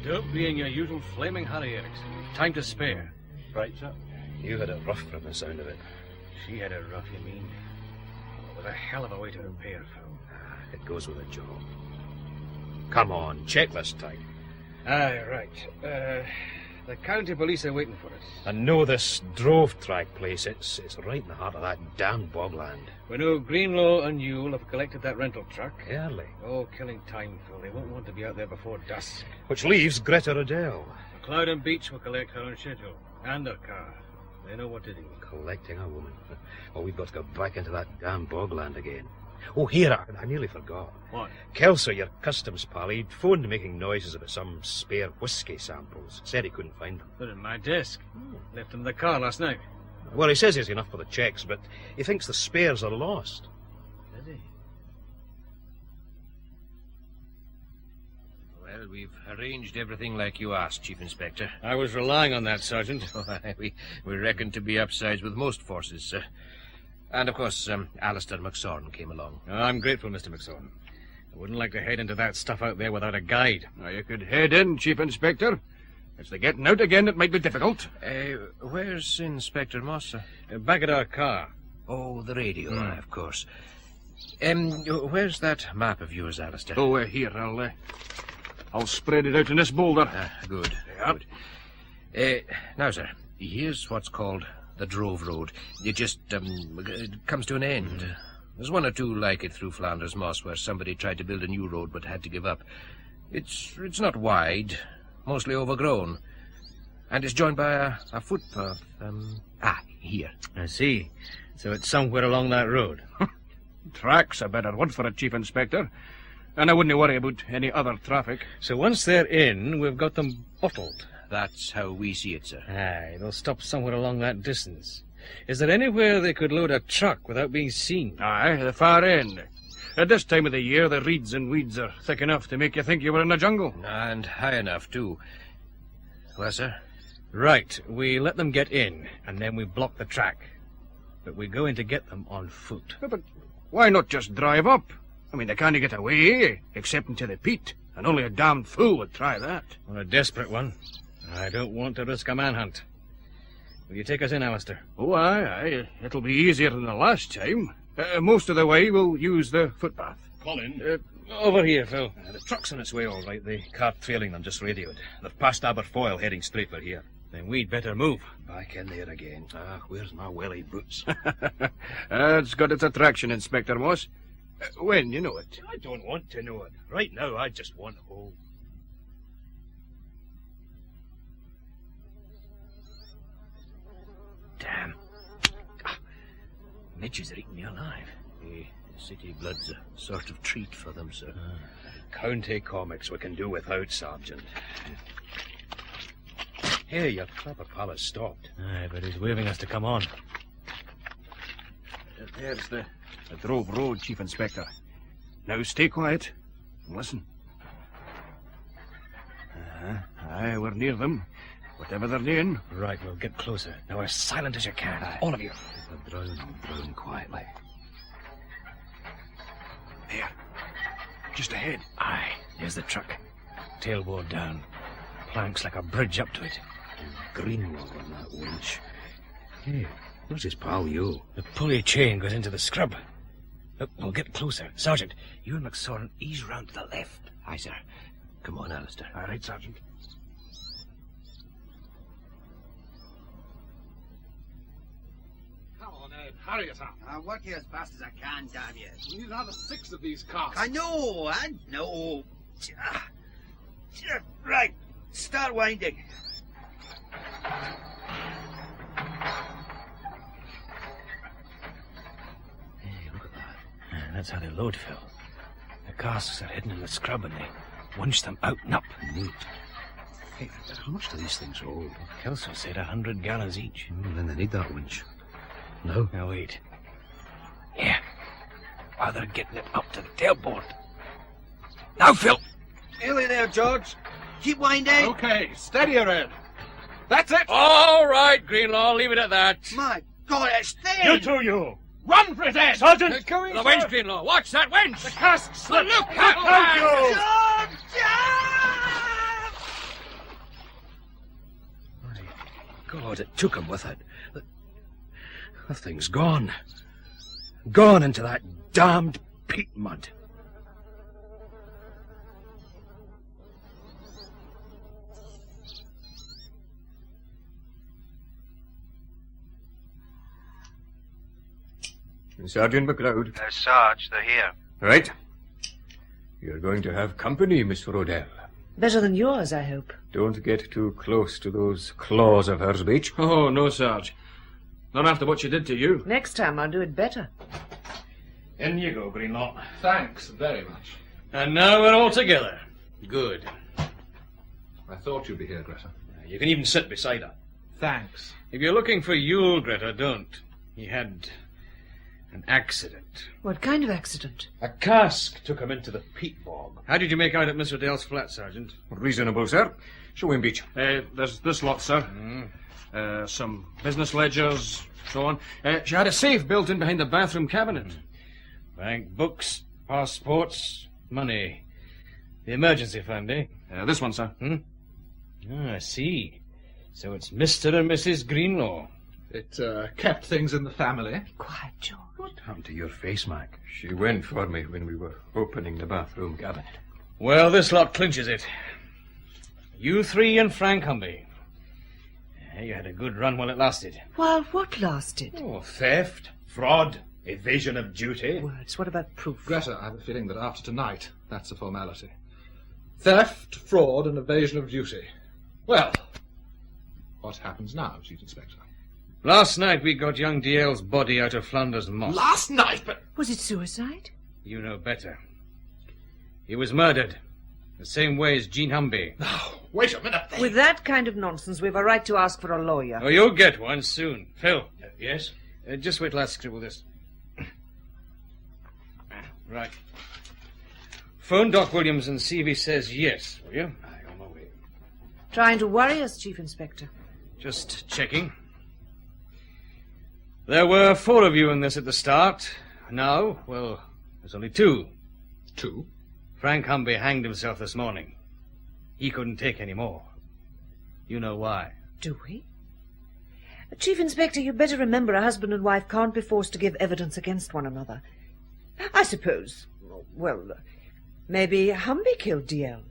Don't be in your usual flaming hurry, Erickson. We've time to spare. Right, sir. You had it rough from the sound of it. She had it rough, you mean? It was a hell of a way to repair, Phil. It goes with a job. Come on, checklist time. Aye, right. The county police are waiting for us. I know this drove track place. It's right in the heart of that damned bogland. We know Greenlaw and Yule have collected that rental truck. Early. Oh, killing time, Phil. They won't want to be out there before dusk. Which leaves Greta Riddell. McLeod and Beach will collect her on schedule. And their car. They know what to do. Collecting a woman. Oh, we've got to go back into that damn bogland again. Oh, here, I nearly forgot. What? Kelso, your customs pal, he'd phoned making noises about some spare whiskey samples. Said he couldn't find them. They're in my desk. Left them in the car last night. Well, he says he's enough for the checks, but he thinks the spares are lost. Did he? Well, we've arranged everything like you asked, Chief Inspector. I was relying on that, Sergeant. we reckon to be upsides with most forces, sir. And, of course, Alistair McSorn came along. I'm grateful, Mr. McSorn. I wouldn't like to head into that stuff out there without a guide. Now, you could head in, Chief Inspector. It's the getting out again that might be difficult. Where's Inspector Moss, sir? Back at our car. Oh, the radio, of course. Where's that map of yours, Alistair? Oh, here, I'll spread it out in this boulder. Good. Good. Now, sir, here's what's called the Drove Road. It just it comes to an end. There's one or two like it through Flanders Moss where somebody tried to build a new road but had to give up. It's not wide, mostly overgrown, and it's joined by a footpath. Here. I see. So it's somewhere along that road. Track's a better word for it, Chief Inspector. And I wouldn't worry about any other traffic. So once they're in, we've got them bottled. That's how we see it, sir. Aye, they'll stop somewhere along that distance. Is there anywhere they could load a truck without being seen? Aye, the far end. At this time of the year, the reeds and weeds are thick enough to make you think you were in a jungle. And high enough, too. Well, sir? Right, we let them get in, and then we block the track. But we go in to get them on foot. But why not just drive up? I mean, they can't get away, except into the peat, and only a damned fool would try that. On a desperate one. I don't want to risk a manhunt. Will you take us in, Alistair? Oh, aye. It'll be easier than the last time. Most of the way, we'll use the footpath. Colin? Over here, Phil. The truck's on its way, all right. The car trailing them just radioed. They've passed Aberfoyle, heading straight for here. Then we'd better move. Back in there again. Where's my welly boots? It's got its attraction, Inspector Moss. When you know it. I don't want to know it. Right now, I just want home. Damn. Midges are eating me alive. City blood's a sort of treat for them, sir. County comics we can do without, Sergeant. Hey, your clever pal has stopped. Aye, but he's waving us to come on. There's the Drove Road, Chief Inspector. Now stay quiet and listen. Aye, we're near them. Whatever they're doing. Right, we'll get closer. Now as silent as you can. All of you. If I drown quietly. There. Just ahead. Aye, there's the truck. Tailboard down. Planks like a bridge up to it. Greenlaw on that winch. Hey, where's his pal, you? The pulley chain goes into the scrub. Look, we'll get closer. Sergeant, you and McSorn ease round to the left. Aye, sir. Come on, Alistair. All right, Sergeant. Come on now, Ed. Hurry it up. I'll work you as fast as I can, damn you. We need another 6 of these casks. I know. Right, start winding. That's how they load, Phil. The casks are hidden in the scrub and they winch them out and up. Neat. Hey, how much do these things hold? Kelso said 100 gallons each. Then they need that winch. No? Now, wait. Yeah. While they're getting it up to the tailboard. Now, Phil! Nearly there, George. Keep winding. Okay, steady your Ed. That's it. All right, Greenlaw, leave it at that. My God, it's Thane! You two, you! Run for it, Ed! Sergeant! Coming, The winch, Greenlaw! Watch that winch! The cask slipped! Look out, God, it took him with it. The thing's gone. Gone into that damned peat mud. Sergeant McLeod. Sarge, they're here. Right. You're going to have company, Miss Rodell. Better than yours, I hope. Don't get too close to those claws of hers, Beach. Oh, no, Sarge. Not after what she did to you. Next time I'll do it better. In you go, Greenlaw. Thanks very much. And now we're all together. Good. I thought you'd be here, Greta. You can even sit beside her. Thanks. If you're looking for Yule, Greta, don't. He had an accident. What kind of accident? A cask took him into the peat bog. How did you make out at Miss Riddell's flat, Sergeant? Reasonable, sir. Show him, Beach. There's this lot, sir. Some business ledgers, so on. She had a safe built in behind the bathroom cabinet. Bank books, passports, money. The emergency fund, eh? This one, sir. I see. So it's Mr. and Mrs. Greenlaw. It kept things in the family. Be quiet, George. What happened to your face, Mac? She went for me when we were opening the bathroom cabinet. Well, this lot clinches it. You three and Frank Humby. You had a good run while it lasted. While what lasted? Oh, theft, fraud, evasion of duty. Words. What about proof? Greta, I have a feeling that after tonight, that's a formality. Theft, fraud, and evasion of duty. Well, what happens now, Chief Inspector? Last night we got young DL's body out of Flanders Moss. Last night? But was it suicide? You know better. He was murdered. The same way as Jean Humby. Now, wait a minute. With that kind of nonsense, we've a right to ask for a lawyer. Oh, you'll get one soon. Phil. Yes? Just wait till I scribble this. Right. Phone Doc Williams and see if he says yes, will you? On my way. Trying to worry us, Chief Inspector. Just checking. There were 4 of you in this at the start. Now, well, there's only 2. 2? Frank Humby hanged himself this morning. He couldn't take any more. You know why. Do we? Chief Inspector, you'd better remember a husband and wife can't be forced to give evidence against one another. I suppose, well, maybe Humby killed DL.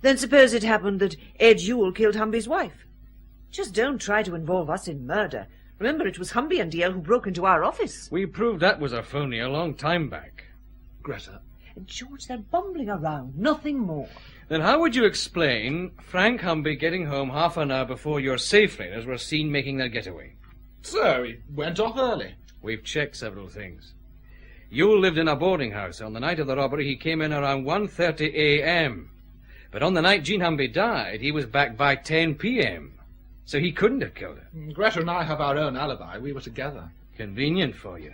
Then suppose it happened that Ed Yule killed Humby's wife. Just don't try to involve us in murder. Remember, it was Humby and DL who broke into our office. We proved that was a phony a long time back. Greta. George, they're bumbling around, nothing more. Then how would you explain Frank Humby getting home half an hour before your safe raiders were seen making their getaway? So, he went off early. We've checked several things. Yule lived in a boarding house. On the night of the robbery, he came in around 1:30 a.m. But on the night Jean Humby died, he was back by 10 p.m. So he couldn't have killed her. Greta and I have our own alibi. We were together. Convenient for you.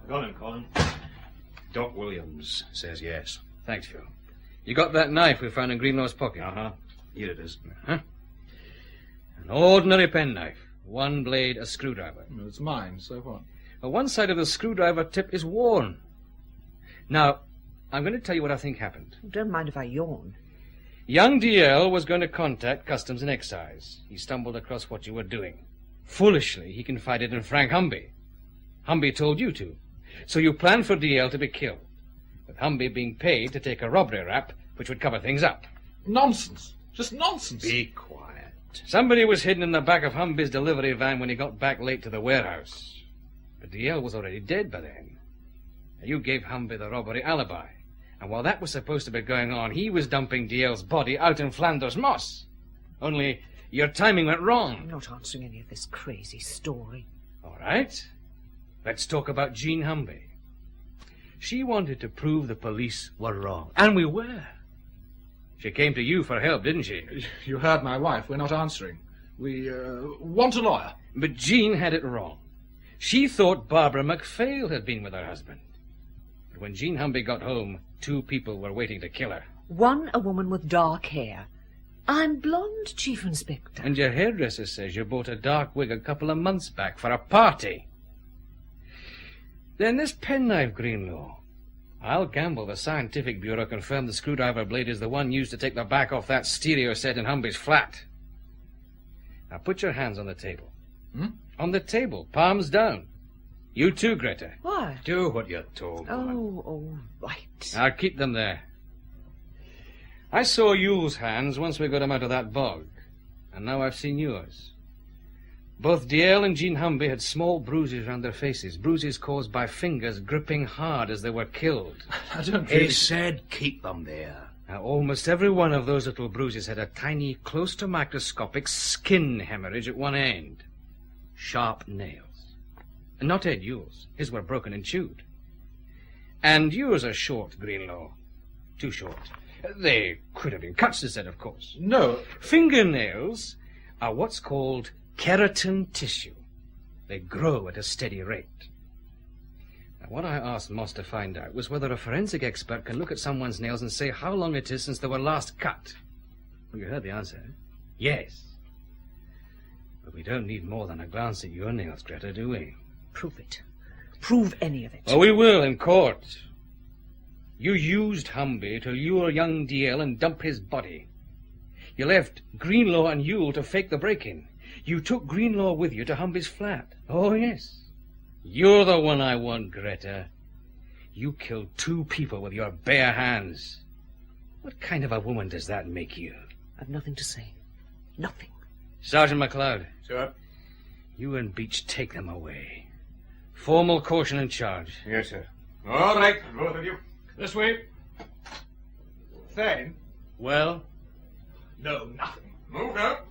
Go on, Colin. Doc Williams says yes. Thanks, Phil. You got that knife we found in Greenlaw's pocket? Uh-huh. Here it is. Huh? An ordinary penknife. One blade, a screwdriver. It's mine, so what? Well, one side of the screwdriver tip is worn. Now, I'm going to tell you what I think happened. Don't mind if I yawn. Young DL was going to contact Customs and Excise. He stumbled across what you were doing. Foolishly, he confided in Frank Humby. Humby told you to. So you planned for DL to be killed, with Humby being paid to take a robbery rap, which would cover things up. Nonsense. Just nonsense. Be quiet. Somebody was hidden in the back of Humby's delivery van when he got back late to the warehouse. But DL was already dead by then. You gave Humby the robbery alibi. And while that was supposed to be going on, he was dumping DL's body out in Flanders Moss. Only your timing went wrong. I'm not answering any of this crazy story. All right. Let's talk about Jean Humby. She wanted to prove the police were wrong. And we were. She came to you for help, didn't she? You heard my wife. We're not answering. We want a lawyer. But Jean had it wrong. She thought Barbara MacPhail had been with her husband. But when Jean Humby got home, 2 people were waiting to kill her. One, a woman with dark hair. I'm blonde, Chief Inspector. And your hairdresser says you bought a dark wig a couple of months back for a party. Then this penknife, Greenlaw. I'll gamble the Scientific Bureau confirmed the screwdriver blade is the one used to take the back off that stereo set in Humby's flat. Now put your hands on the table. On the table, palms down. You too, Greta. Why? Do what you're told, woman. Oh, all right. I'll keep them there. I saw Yule's hands once we got him out of that bog, and now I've seen yours. Both DL and Jean Humby had small bruises round their faces, bruises caused by fingers gripping hard as they were killed. I don't He said keep them there. Now, almost every one of those little bruises had a tiny, close to microscopic skin hemorrhage at one end. Sharp nails. Not Ed Yule's. His were broken and chewed. And yours are short, Greenlaw. Too short. They could have been cuts instead, of course. No. Fingernails are what's called keratin tissue. They grow at a steady rate. Now, what I asked Moss to find out was whether a forensic expert can look at someone's nails and say how long it is since they were last cut. Well, you heard the answer. Yes. But we don't need more than a glance at your nails, Greta, do we? Prove it. Prove any of it. Oh, we will, in court. You used Humby to lure young DL and dump his body. You left Greenlaw and Yule to fake the break-in. You took Greenlaw with you to Humby's flat. Oh, yes. You're the one I want, Greta. You killed 2 people with your bare hands. What kind of a woman does that make you? I've nothing to say. Nothing. Sergeant MacLeod. Sir? You and Beach take them away. Formal caution and charge. Yes, sir. All right, both of you. This way. Thane? Well? No, nothing. Move up.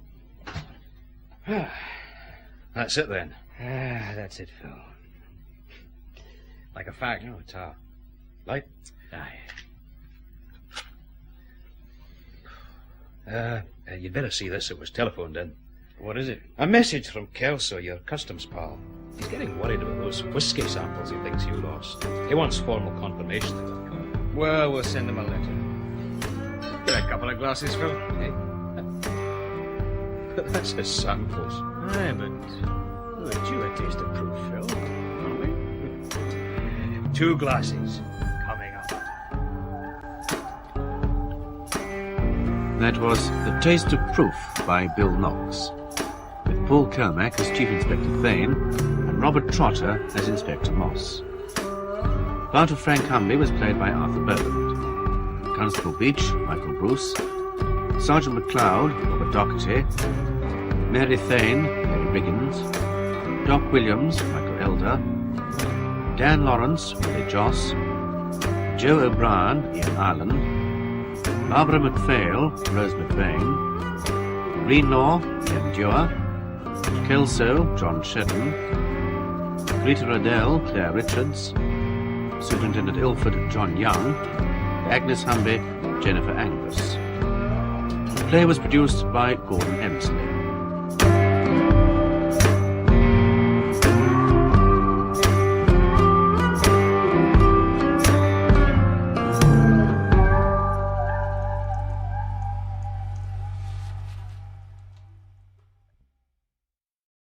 That's it, then. That's it, Phil. Like a fact. Oh, tar. Light? Aye. You'd better see this. It was telephoned in. What is it? A message from Kelso, your customs pal. He's getting worried about those whiskey samples he thinks you lost. He wants formal confirmation of them. Well, we'll send him a letter. Get a couple of glasses, Phil. Hey. But that's his samples. Aye, but we're due a taste of proof, Phil, aren't we? 2 glasses coming up. That was The Taste of Proof by Bill Knox, with Paul Kermack as Chief Inspector Thane and Robert Trotter as Inspector Moss. The part of Frank Humby was played by Arthur Boland, Constable Beach, Michael Bruce, Sergeant MacLeod, Robert Docherty, Mary Thane, Mary Riggins, Doc Williams, Michael Elder, Dan Lawrence, Willie Joss, Joe O'Brien, Ian Ireland, Barbara MacPhail, Rose McVeigh, Greenlaw, Ian Dewar, Kelso, John Shedden, Rita Riddell, Claire Richards, Superintendent Ilford, John Young, Agnes Humby, Jennifer Angus. The play was produced by Gordon Emsley.